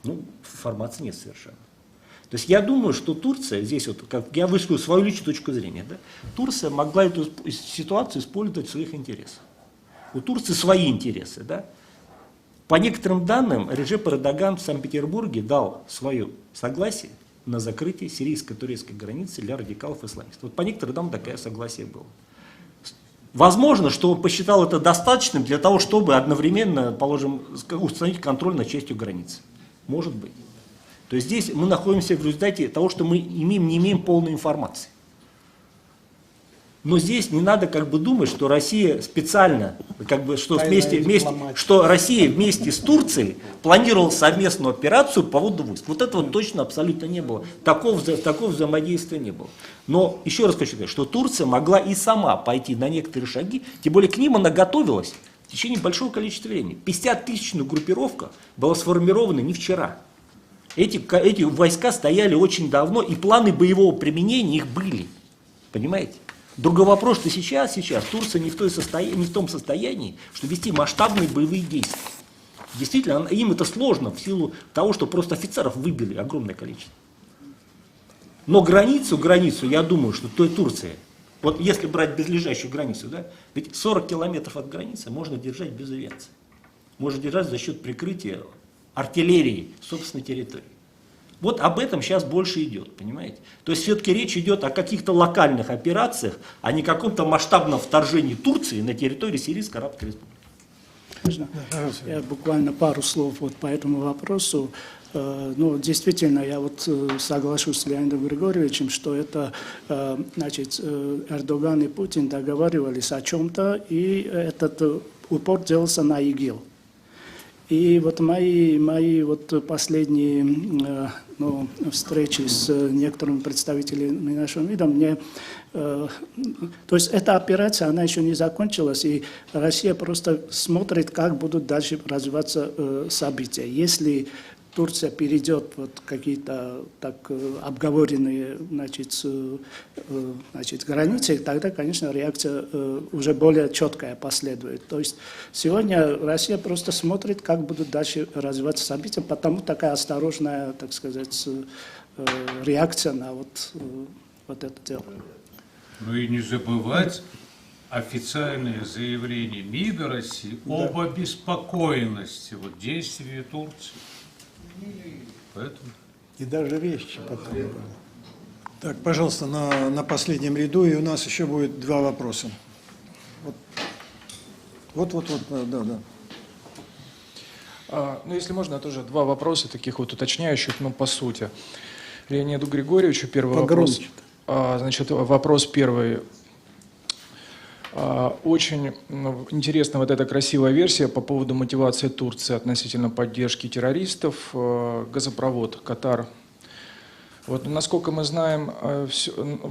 Ну, информации нет совершенно. То есть я думаю, что Турция, здесь вот, как я выскажу свою личную точку зрения, да, Турция могла эту ситуацию использовать в своих интересах. У Турции свои интересы. Да? По некоторым данным, Реджеп Эрдоган в Санкт-Петербурге дал свое согласие на закрытие сирийско-турецкой границы для радикалов-исламистов. Вот по некоторым данным такое согласие было. Возможно, что он посчитал это достаточным для того, чтобы одновременно, положим, установить контроль над частью границы. Может быть. То есть здесь мы находимся в результате того, что мы не имеем полной информации. Но здесь не надо как бы думать, что Россия специально, как бы, что Россия вместе с Турцией планировала совместную операцию по вводу войск. Вот этого точно абсолютно не было. Такого взаимодействия не было. Но еще раз хочу сказать, что Турция могла и сама пойти на некоторые шаги, тем более к ним она готовилась в течение большого количества времени. 50-тысячная группировка была сформирована не вчера. Эти войска стояли очень давно, и планы боевого применения их были. Понимаете? Другой вопрос, что сейчас Турция не в том состоянии, чтобы вести масштабные боевые действия. Действительно, им это сложно в силу того, что просто офицеров выбили огромное количество. Но границу, я думаю, что той Турции, вот если брать безлежащую границу, да, ведь 40 километров от границы можно держать без авиации. Можно держать за счет прикрытия артиллерии собственной территории. Вот об этом сейчас больше идет, понимаете? То есть все-таки речь идет о каких-то локальных операциях, а не каком-то масштабном вторжении Турции на территорию Сирийской Арабской Республики. Можно? Я буквально пару слов вот по этому вопросу. Ну, действительно, я вот соглашусь с Леонидом Григорьевичем, что это, значит, Эрдоган и Путин договаривались о чем-то, и этот упор делался на ИГИЛ. И вот мои вот последние встречи с некоторыми представителями нашего МИДа, то есть эта операция, она еще не закончилась, и Россия просто смотрит, как будут дальше развиваться события. Если Турция перейдет вот какие-то так обговоренные, значит, границы, тогда, конечно, реакция уже более четкая последует. То есть сегодня Россия просто смотрит, как будут дальше развиваться события, потому такая осторожная, так сказать, реакция на вот это дело. Ну и не забывать официальное заявление МИДа России об обеспокоенности вот, действий Турции. Поэтому... И даже резче потом. Так, пожалуйста, на последнем ряду, и у нас еще будет два вопроса. Вот, да. Ну, если можно, тоже два вопроса таких вот уточняющих, но по сути. Леониду Григорьевичу первый вопрос. Значит, вопрос первый. Очень интересна вот эта красивая версия по поводу мотивации Турции относительно поддержки террористов, газопровод Катар. Вот, насколько мы знаем,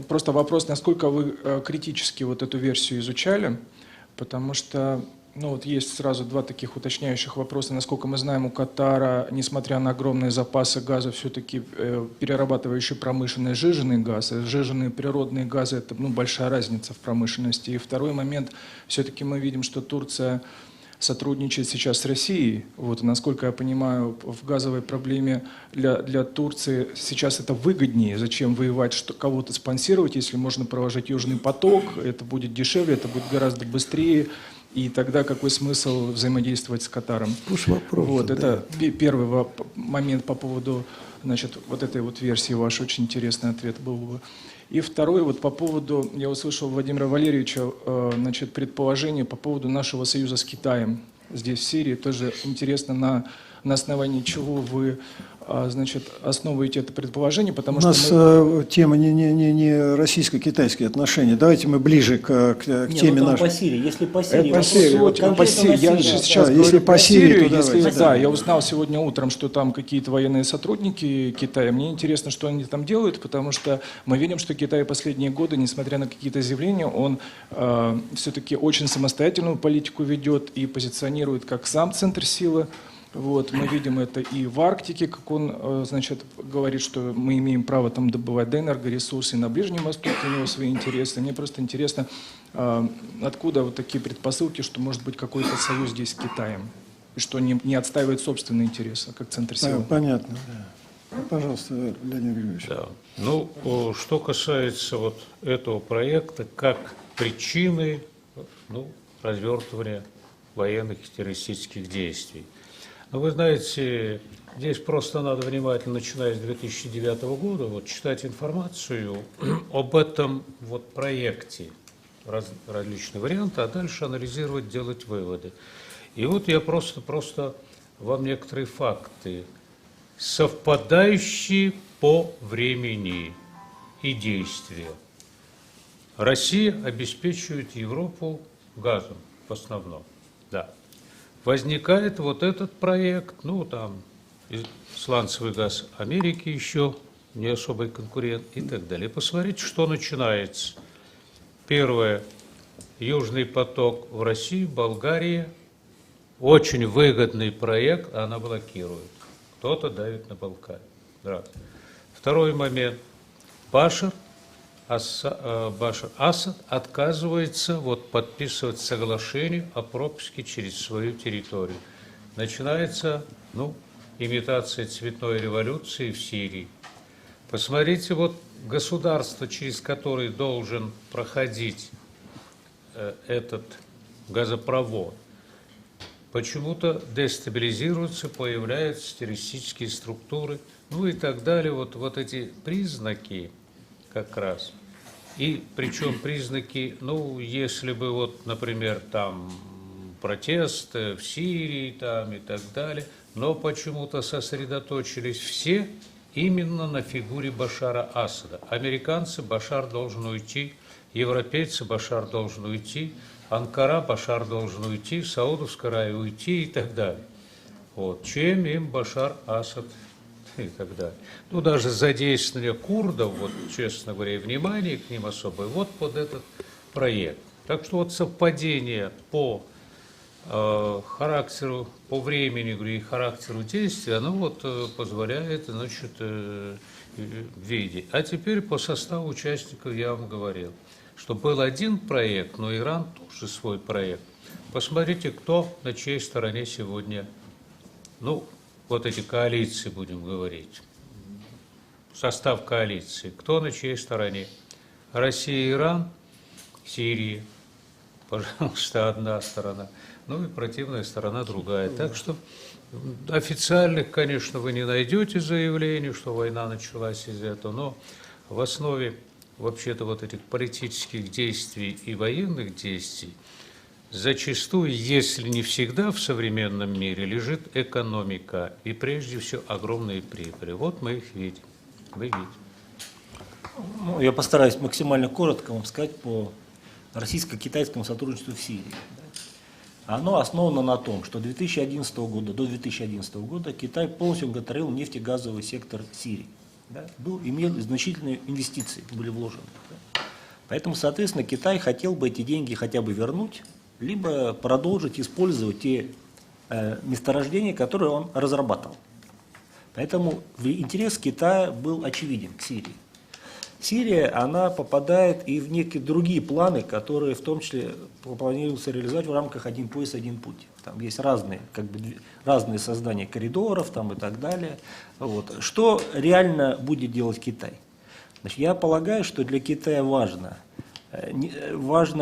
просто вопрос, насколько вы критически вот эту версию изучали, потому что ну, вот есть сразу два таких уточняющих вопроса. Насколько мы знаем, у Катара, несмотря на огромные запасы газа, все-таки перерабатывающий промышленный сжиженный газ. Сжиженные природные газы – это большая разница в промышленности. И второй момент, все-таки мы видим, что Турция сотрудничает сейчас с Россией. Вот, насколько я понимаю, в газовой проблеме для Турции сейчас это выгоднее. Зачем воевать, кого-то спонсировать, если можно проложить Южный поток, это будет дешевле, это будет гораздо быстрее. И тогда какой смысл взаимодействовать с Катаром? Вопрос, вот, да. это первый момент по поводу, значит, вот этой вот версии, ваш очень интересный ответ был бы. И второй, вот по поводу, я услышал Владимира Валерьевича, значит, предположение по поводу нашего союза с Китаем здесь, в Сирии. Тоже интересно, на основании чего вы, значит, основываете это предположение, потому У нас тема не российско-китайские отношения. Давайте мы ближе к теме нашей. По Сирии, если по Сирии. По Сирии, вот, по Сирии. Я сейчас да, говорю если по Сирии, то если, давайте. да, я узнал сегодня утром, что там какие-то военные сотрудники Китая. Мне интересно, что они там делают, потому что мы видим, что Китай последние годы, несмотря на какие-то заявления, он все-таки очень самостоятельную политику ведет и позиционирует как сам центр силы. Вот, мы видим это и в Арктике, как он, значит, говорит, что мы имеем право там добывать энергоресурсы, и на Ближнем Востоке у него свои интересы. Мне просто интересно, откуда вот такие предпосылки, что может быть какой-то союз здесь с Китаем, и что не отстаивает собственные интересы, как центр силы. Понятно, да. Пожалуйста, Леонид Григорьевич. Да. Ну, что касается вот этого проекта, как причины развертывания военных и террористических действий. Но вы знаете, здесь просто надо внимательно, начиная с 2009 года, вот, читать информацию об этом вот проекте, различные варианты, а дальше анализировать, делать выводы. И вот я просто вам некоторые факты, совпадающие по времени и действию. Россия обеспечивает Европу газом в основном, да. Возникает вот этот проект, там сланцевый газ Америки еще не особый конкурент и так далее. Посмотрите, что начинается. Первое. Южный поток в России, Болгарии. Очень выгодный проект, она блокирует. Кто-то давит на Балкан. Второй момент. Башар Асад отказывается подписывать соглашение о пропуске через свою территорию. начинается, имитация цветной революции в Сирии. Посмотрите, вот государство, через которое должен проходить этот газопровод, почему-то дестабилизируются, появляются террористические структуры, и так далее. Вот эти признаки как раз. И причем признаки, если бы например, там протест в Сирии там, и так далее, но почему-то сосредоточились все именно на фигуре Башара Асада. Американцы, Башар должен уйти, европейцы, Башар должен уйти, Анкара, Башар должен уйти, Саудовская Аравия уйти и так далее. Чем им Башар Асад и так далее. Даже задействование курдов, честно говоря, и внимание к ним особое, под этот проект. Так что совпадение по характеру, по времени и характеру действия, оно позволяет, видеть. А теперь по составу участников я вам говорил, что был один проект, но Иран тоже свой проект. Посмотрите, кто на чьей стороне сегодня, эти коалиции, будем говорить, состав коалиции, кто на чьей стороне? Россия, Иран, Сирия, пожалуйста, одна сторона, и противная сторона другая. Так что официальных, конечно, вы не найдете заявлений, что война началась из этого, но в основе вообще-то этих политических действий и военных действий зачастую, если не всегда в современном мире, лежит экономика и прежде всего огромные прибыли. Мы их видим. Вы видите. Я постараюсь максимально коротко вам сказать по российско-китайскому сотрудничеству в Сирии. Оно основано на том, что до 2011 года Китай полностью контролировал нефтегазовый сектор Сирии. Имел значительные инвестиции, были вложены. Поэтому, соответственно, Китай хотел бы эти деньги хотя бы вернуть, либо продолжить использовать те месторождения, которые он разрабатывал. Поэтому интерес Китая был очевиден к Сирии. Сирия, она попадает и в некие другие планы, которые в том числе планируются реализовать в рамках «Один пояс, один путь». Там есть разные создания коридоров и так далее. Что реально будет делать Китай? Я полагаю, что для Китая важно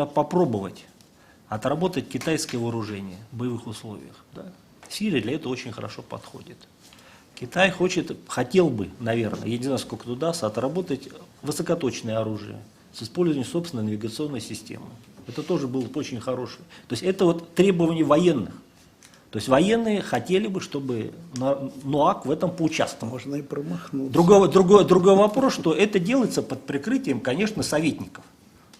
попробовать отработать китайское вооружение в боевых условиях. Сирия для этого очень хорошо подходит. Китай хотел бы, наверное, я не знаю, сколько это удастся, отработать высокоточное оружие с использованием собственной навигационной системы. Это тоже было бы очень хорошее. То есть это требования военных. То есть военные хотели бы, чтобы НУАК в этом поучаствовал. Можно и промахнуться. Другой вопрос, что это делается под прикрытием, конечно, советников.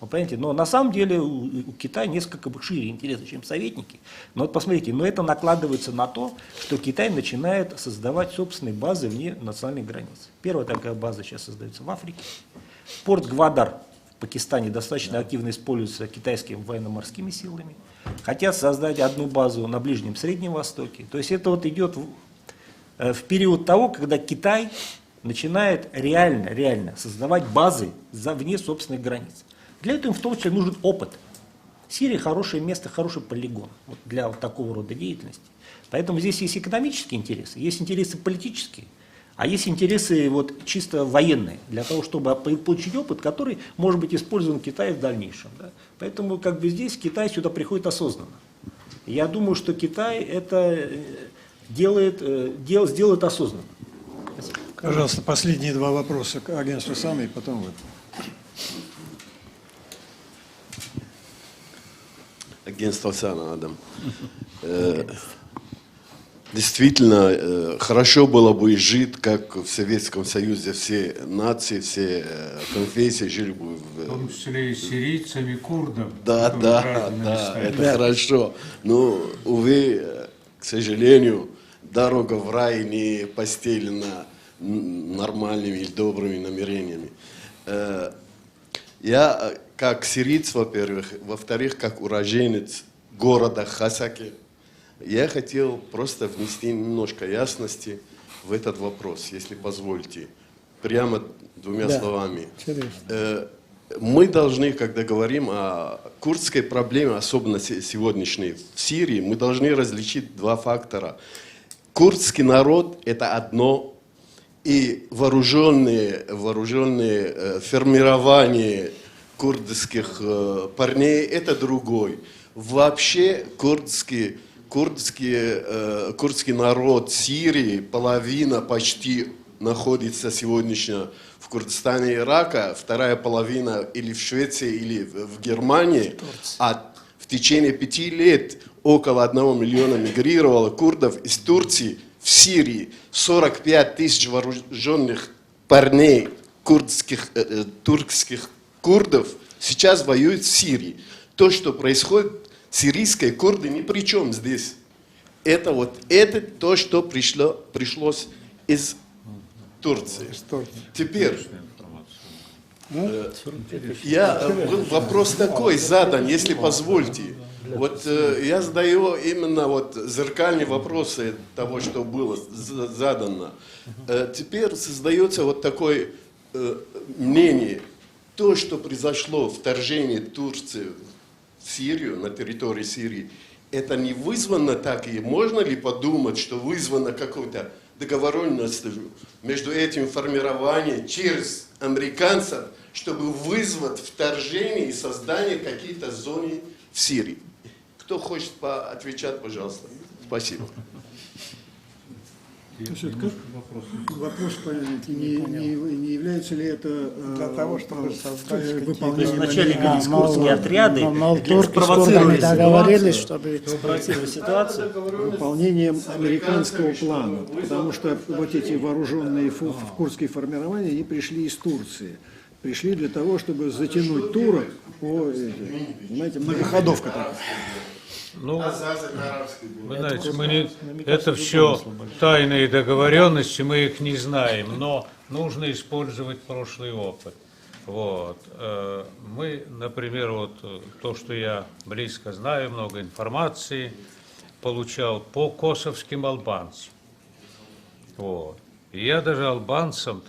Вы понимаете, но на самом деле у Китая несколько шире интересы, чем советники. Но посмотрите, это накладывается на то, что Китай начинает создавать собственные базы вне национальных границ. Первая такая база сейчас создается в Африке. Порт Гвадар в Пакистане достаточно активно используется китайскими военно-морскими силами. Хотят создать одну базу на Ближнем Среднем Востоке. То есть это идет в период того, когда Китай начинает реально создавать базы вне собственных границ. Для этого им в том числе нужен опыт. Сирия хорошее место, хороший полигон для такого рода деятельности. Поэтому здесь есть экономические интересы, есть интересы политические, а есть интересы чисто военные, для того, чтобы получить опыт, который может быть использован Китаем в дальнейшем. Поэтому здесь Китай сюда приходит осознанно. Я думаю, что Китай это сделает осознанно. Спасибо. Пожалуйста, последние два вопроса к агентству САН и потом вы. Агентство САН, Адам. Действительно, хорошо было бы жить, как в Советском Союзе, все нации, все конфессии жили бы в том числе и сирийцами, курдами. Да, это хорошо. Но, увы, к сожалению, дорога в рай не постелена нормальными и добрыми намерениями. Я, как сириец, во-вторых, как уроженец города Хасаки, я хотел просто внести немножко ясности в этот вопрос, если позволите. Прямо двумя словами. мы должны, когда говорим о курдской проблеме, особенно сегодняшней в Сирии, мы должны различить два фактора. Курдский народ – это одно, и вооруженные формирования курдских парней – это другой. Вообще курдский народ Сирии, половина почти находится сегодня в Курдистане Ирака, вторая половина или в Швеции, или в Германии, а в течение 5 лет около 1 миллиона мигрировало курдов из Турции в Сирии. 45 тысяч вооруженных парней турецких курдов сейчас воюют в Сирии. То, что происходит, сирийские курды ни при чем здесь. Это то, что пришлось из Турции. Теперь, вопрос такой задан, если позвольте. Я задаю именно зеркальные вопросы того, что было задано. Теперь создается такое мнение. То, что произошло, вторжение Турции в Сирию, на территории Сирии, это не вызвано так, и можно ли подумать, что вызвано какой-то договоренностью между этим формированием через американцев, чтобы вызвать вторжение и создание каких-то зон в Сирии? Кто хочет отвечать, пожалуйста. Спасибо. Вопрос, не является ли это Для того, чтобы создать выполнением Вначале курдские отряды Турки договорились, чтобы спровоцировать ситуацию. выполнением американского плана, потому что вот эти вооруженные курдские формирования, они пришли из Турции. Пришли для того, чтобы затянуть турок по, понимаете, многоходовка такая. Ну, вы знаете, это все тайные договоренности, мы их не знаем, но нужно использовать прошлый опыт. Мы, например, то, что я близко знаю, много информации получал по косовским албанцам. И я даже албанцам,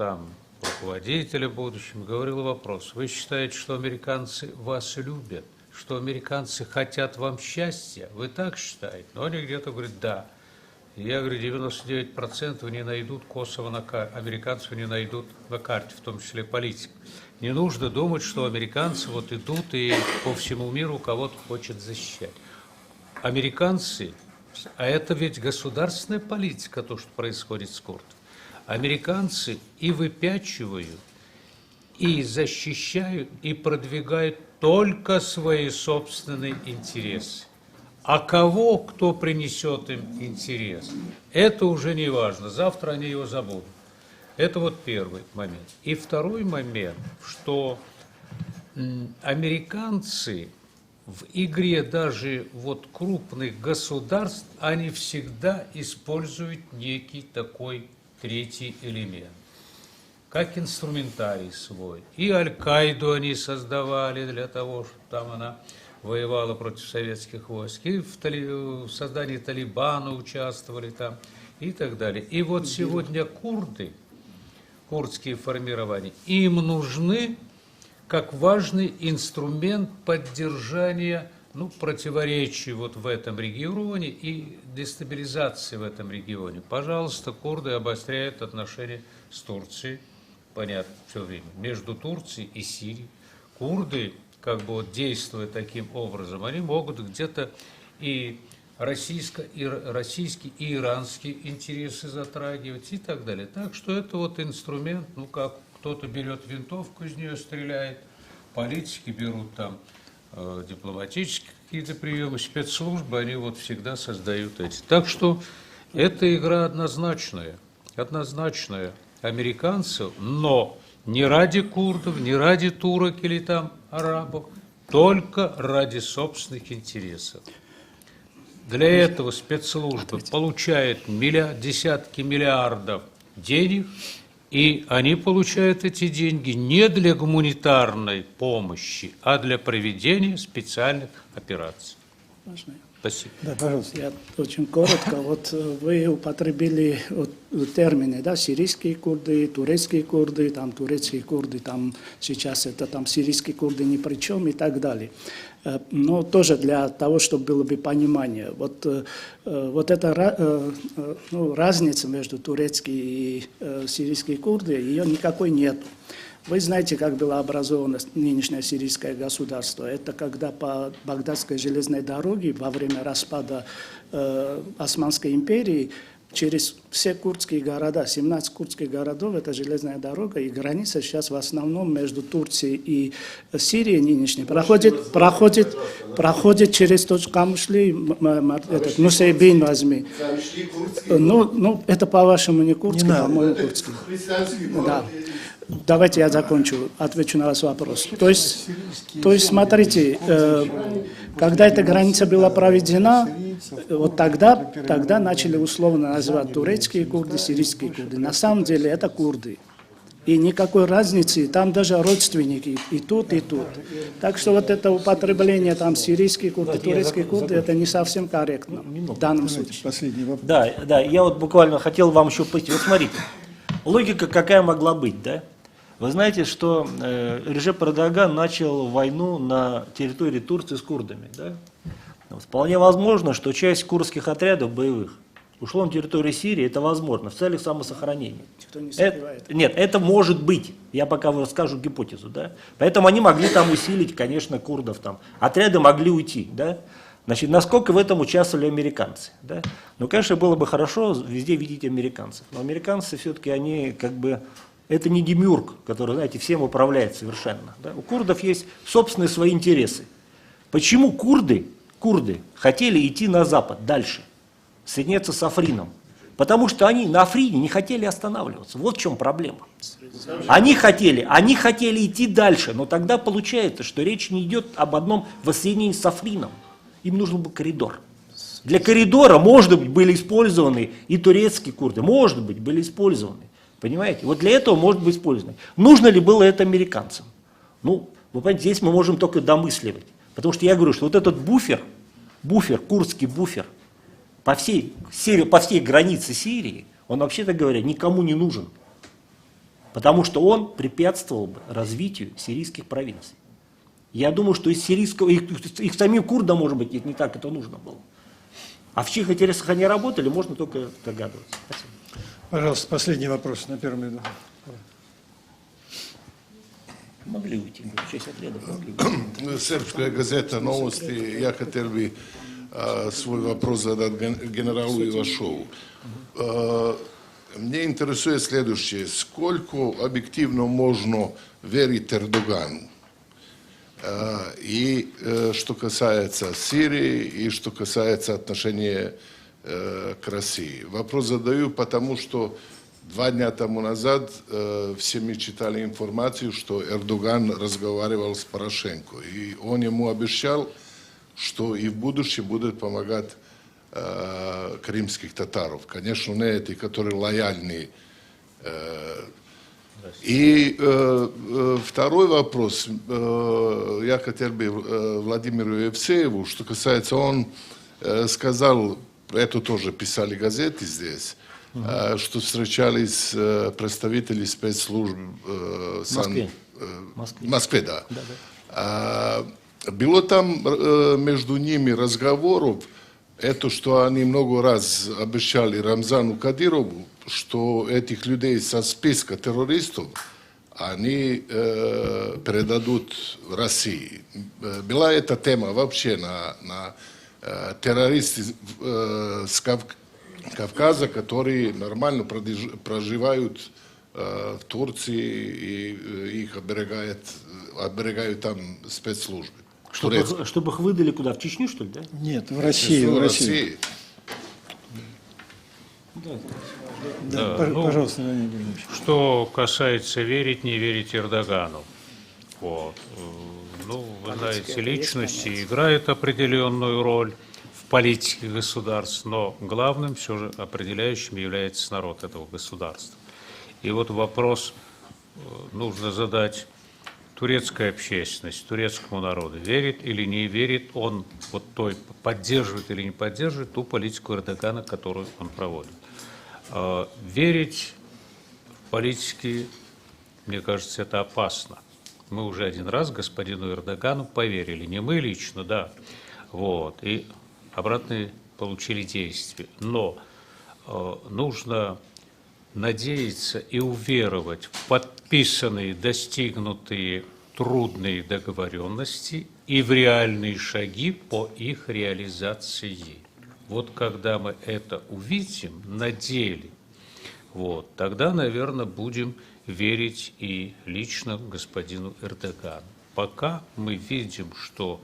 руководителям будущим, говорил вопрос: вы считаете, что американцы вас любят? Что американцы хотят вам счастья? Вы так считаете? Но они где-то говорят, да. Я говорю, 99% не найдут Косово на карте, американцев не найдут на карте, в том числе политик. Не нужно думать, что американцы идут и по всему миру кого-то хочет защищать. Американцы, а это ведь государственная политика, то, что происходит с курдами. Американцы и выпячивают, и защищают, и продвигают только свои собственные интересы. А кто принесет им интерес, это уже не важно. Завтра они его забудут. Это первый момент. И второй момент, что американцы в игре даже крупных государств, они всегда используют некий такой третий элемент, как инструментарий свой. И Аль-Каиду они создавали для того, чтобы там она воевала против советских войск, и в создании Талибана участвовали там, и так далее. И сегодня курдские формирования, им нужны как важный инструмент поддержания противоречий в этом регионе и дестабилизации в этом регионе. Пожалуйста, курды обостряют отношения с Турцией, понятно, все время, между Турцией и Сирией. Курды, действуя таким образом, они могут где-то и российские, и иранские интересы затрагивать и так далее. Так что это инструмент, как кто-то берет винтовку, из нее стреляет, политики берут дипломатические какие-то приемы, спецслужбы, они всегда создают эти. Так что эта игра однозначная американцев, но не ради курдов, не ради турок или арабов, только ради собственных интересов. Для этого спецслужбы получают десятки миллиардов денег, и они получают эти деньги не для гуманитарной помощи, а для проведения специальных операций. Спасибо. Да, пожалуйста. Я очень коротко. Вот вы употребили термины, да, сирийские курды, турецкие курды, там турецкие курды, там сейчас это там сирийские курды ни при чем и так далее. Но тоже для того, чтобы было бы понимание. Вот эта разница между турецкими и сирийскими курдами, ее никакой нет. Вы знаете, как было образовано нынешнее сирийское государство. Это когда по Багдадской железной дороге во время распада Османской империи через все курдские города, 17 курдских городов, это железная дорога, и граница сейчас в основном между Турцией и Сирией нынешней проходит через точку Камышли, этот Нусейбин возьми. Ну, это по-вашему не курдский, по-моему, курдский. Да. Давайте я закончу, отвечу на ваш вопрос. То есть смотрите, когда эта граница была проведена, вот тогда начали условно называть турецкие курды, сирийские курды. На самом деле это курды. И никакой разницы, там даже родственники и тут, и тут. Так что вот это употребление там сирийские курды, турецкие курды, это не совсем корректно в данном случае. Последний вопрос. Да, я вот буквально хотел вам еще пояснить. Вот смотрите, логика какая могла быть, да? Вы знаете, что Реджеп Эрдоган начал войну на территории Турции с курдами, да? Вполне возможно, что часть курдских отрядов боевых ушло на территорию Сирии, это возможно, в целях самосохранения. Никто не сомневается. Нет, это может быть, я пока расскажу гипотезу, да? Поэтому они могли там усилить, конечно, курдов там. Отряды могли уйти, да? Значит, насколько в этом участвовали американцы, да? Ну, конечно, было бы хорошо везде видеть американцев, но американцы все-таки, они как бы, это не демиург, который, знаете, всем управляет совершенно, да? У курдов есть собственные свои интересы. Почему курды хотели идти на запад, дальше, соединяться с Африном? Потому что они на Африне не хотели останавливаться. Вот в чем проблема. Они хотели идти дальше, но тогда получается, что речь не идет об одном воссоединении с Африном. Им нужен был коридор. Для коридора, может быть, были использованы и турецкие курды, может быть, были использованы. Понимаете? Вот для этого может быть использовано. Нужно ли было это американцам? Ну, вы понимаете, здесь мы можем только домысливать. Потому что я говорю, что вот этот буфер, курдский буфер, по всей границе Сирии, он, вообще-то говоря, никому не нужен. Потому что он препятствовал бы развитию сирийских провинций. Я думаю, что из сирийского, их самим курдам, может быть, не так это нужно было. А в чьих интересах они работали, можно только догадываться. Спасибо. Пожалуйста, последний вопрос на первом ряду. Могли уйти, часть отрядов могли уйти. Српская газета «Новости». Я хотел бы свой вопрос задать генералу Ивашову. Мне интересует следующее. Сколько объективно можно верить Эрдогану? И что касается Сирии, и что касается отношения к России. Вопрос задаю, потому что 2 дня тому назад все мы читали информацию, что Эрдоган разговаривал с Порошенко. И он ему обещал, что и в будущем будет помогать крымских татаров. Конечно, не эти, которые лояльны. И второй вопрос. Я хотел бы Владимиру Евсееву, что касается, он сказал, это тоже писали газеты здесь, что встречались представители спецслужб в Москве, да. Было там между ними разговоров, это, что они много раз обещали Рамзану Кадырову, что этих людей со списка террористов они передадут России. Была эта тема вообще на террористы с Кавказа, которые нормально проживают в Турции, и их оберегают там спецслужбы. Чтобы их выдали куда? В Чечню, что ли, да? Нет, в Россию. В России. Да, пожалуйста, Леонид Ильич. Что касается верить, не верить Эрдогану. Вот. Ну, вы знаете, личности играют определенную роль в политике государств, но главным все же определяющим является народ этого государства. И вот вопрос нужно задать турецкая общественность, турецкому народу верит или не верит он, вот той поддерживает или не поддерживает ту политику Эрдогана, которую он проводит. Верить в политики, мне кажется, это опасно. Мы уже один раз господину Эрдогану поверили, не мы лично, да, вот, и обратные получили действия. Но нужно надеяться и уверовать в подписанные, достигнутые трудные договоренности и в реальные шаги по их реализации. Вот когда мы это увидим на деле, вот, тогда, наверное, будем верить и лично господину Эрдогану. Пока мы видим, что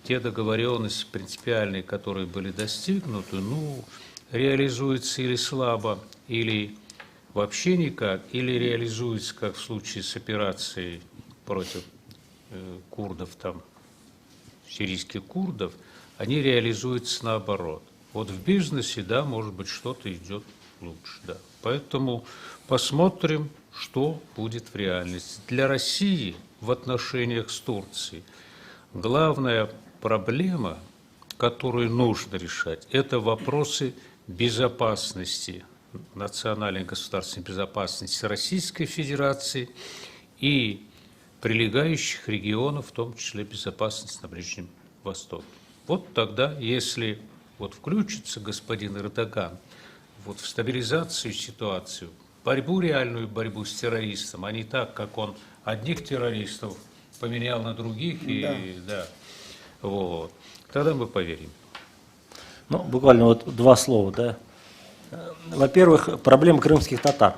те договоренности принципиальные, которые были достигнуты, ну, реализуются или слабо, или вообще никак, или реализуются, как в случае с операцией против курдов, там, сирийских курдов, они реализуются наоборот. Вот в бизнесе, да, может быть, что-то идет лучше, да. Поэтому посмотрим, что будет в реальности. Для России в отношениях с Турцией главная проблема, которую нужно решать, это вопросы безопасности, национальной государственной безопасности Российской Федерации и прилегающих регионов, в том числе безопасность на Ближнем Востоке. Вот тогда, если вот включится господин Эрдоган вот в стабилизацию ситуации, борьбу, реальную борьбу с террористом, а не так, как он одних террористов поменял на других, и, да, вот, тогда мы поверим. Ну, буквально вот два слова, да. Во-первых, проблема крымских татар.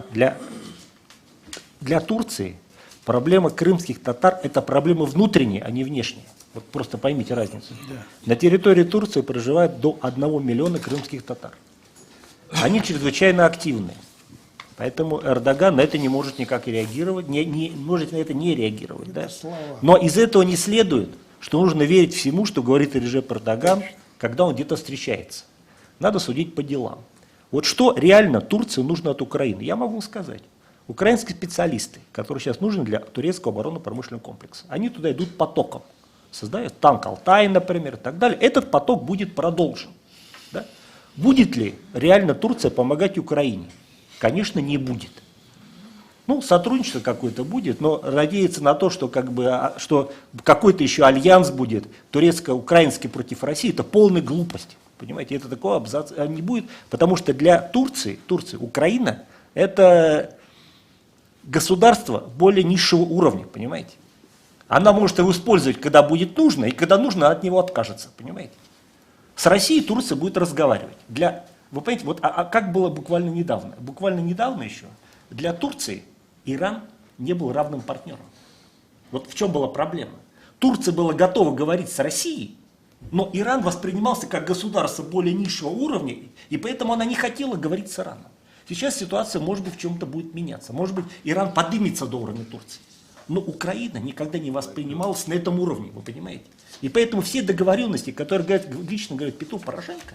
Для Турции проблема крымских татар – это проблема внутренняя, а не внешняя. Вот просто поймите разницу. Да. На территории Турции проживает до 1 миллиона крымских татар. Они чрезвычайно активны. Поэтому Эрдоган на это не может никак реагировать, не может на это не реагировать. Да? Но из этого не следует, что нужно верить всему, что говорит Реджеп Эрдоган, когда он где-то встречается. Надо судить по делам. Вот что реально Турции нужно от Украины, я могу сказать. Украинские специалисты, которые сейчас нужны для турецкого оборонно-промышленного комплекса, они туда идут потоком. Создают танк Алтай, например, и так далее. Этот поток будет продолжен. Да? Будет ли реально Турция помогать Украине? Конечно, не будет. Ну, сотрудничество какое-то будет, но надеяться на то, что, что какой-то еще альянс будет турецко-украинский против России, это полная глупость. Понимаете, это такого абзаца не будет, потому что для Турции, Украина – это государство более низшего уровня, понимаете. Она может его использовать, когда будет нужно, и когда нужно, от него откажется, понимаете. С Россией Турция будет разговаривать. Вы понимаете, вот, как было буквально недавно? Буквально недавно еще для Турции Иран не был равным партнером. Вот в чем была проблема. Турция была готова говорить с Россией, но Иран воспринимался как государство более низшего уровня, и поэтому она не хотела говорить с Ираном. Сейчас ситуация, может быть, в чем-то будет меняться. Может быть, Иран поднимется до уровня Турции. Но Украина никогда не воспринималась на этом уровне, вы понимаете. И поэтому все договоренности, которые лично говорит Петр Порошенко,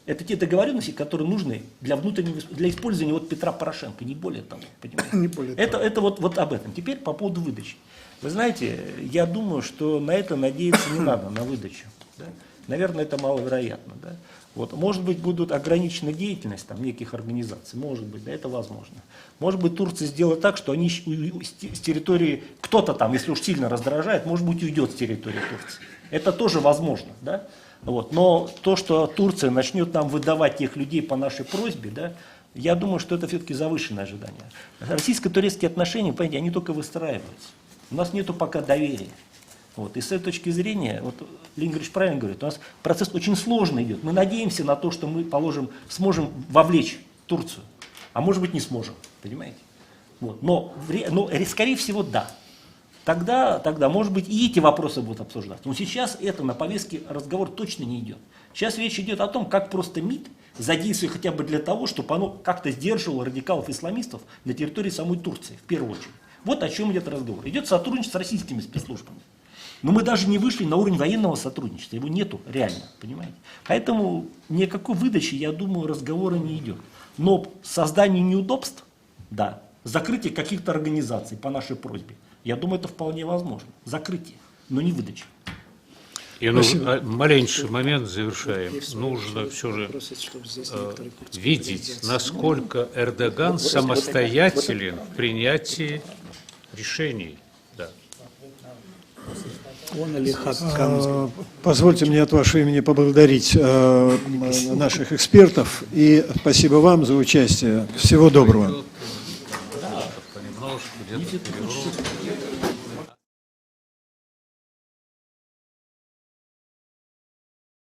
это те договоренности, которые нужны для использования Петра Порошенко, не более того. Понимаете? Не более того. Это вот об этом. Теперь по поводу выдачи. Вы знаете, я думаю, что на это надеяться не надо, на выдачу. Да? Наверное, это маловероятно. Да? Вот. Может быть, будут ограничена деятельность неких организаций, может быть, да, это возможно. Может быть, Турция сделает так, что они с территории, кто-то там, если уж сильно раздражает, может быть, уйдет с территории Турции. Это тоже возможно. Да? Вот. Но то, что Турция начнет нам выдавать тех людей по нашей просьбе, да, я думаю, что это все-таки завышенное ожидание. Российско-турецкие отношения, понимаете, они только выстраиваются. У нас нету пока доверия. Вот. И с этой точки зрения, вот Леонид Григорьевич правильно говорит, у нас процесс очень сложный идет. Мы надеемся на то, что мы сможем вовлечь Турцию, а может быть не сможем, понимаете? Вот. Но скорее всего, да. Тогда, может быть, и эти вопросы будут обсуждаться. Но сейчас это на повестке разговор точно не идет. Сейчас речь идет о том, как просто МИД задействовать хотя бы для того, чтобы оно как-то сдерживало радикалов-исламистов на территории самой Турции, в первую очередь. Вот о чем идет разговор. Идет сотрудничество с российскими спецслужбами. Но мы даже не вышли на уровень военного сотрудничества, его нету реально, понимаете. Поэтому никакой выдачи, я думаю, разговора не идет. Но создание неудобств, да, закрытие каких-то организаций по нашей просьбе, Я думаю, это вполне возможно. Закрытие, но не выдача. И маленький момент, завершаем. Нужно все же видеть, насколько Эрдоган самостоятелен в принятии решений. Да. Он или Хакан. Позвольте мне от вашего имени поблагодарить наших экспертов и спасибо вам за участие. Всего доброго. Понемножку, где-то переврут.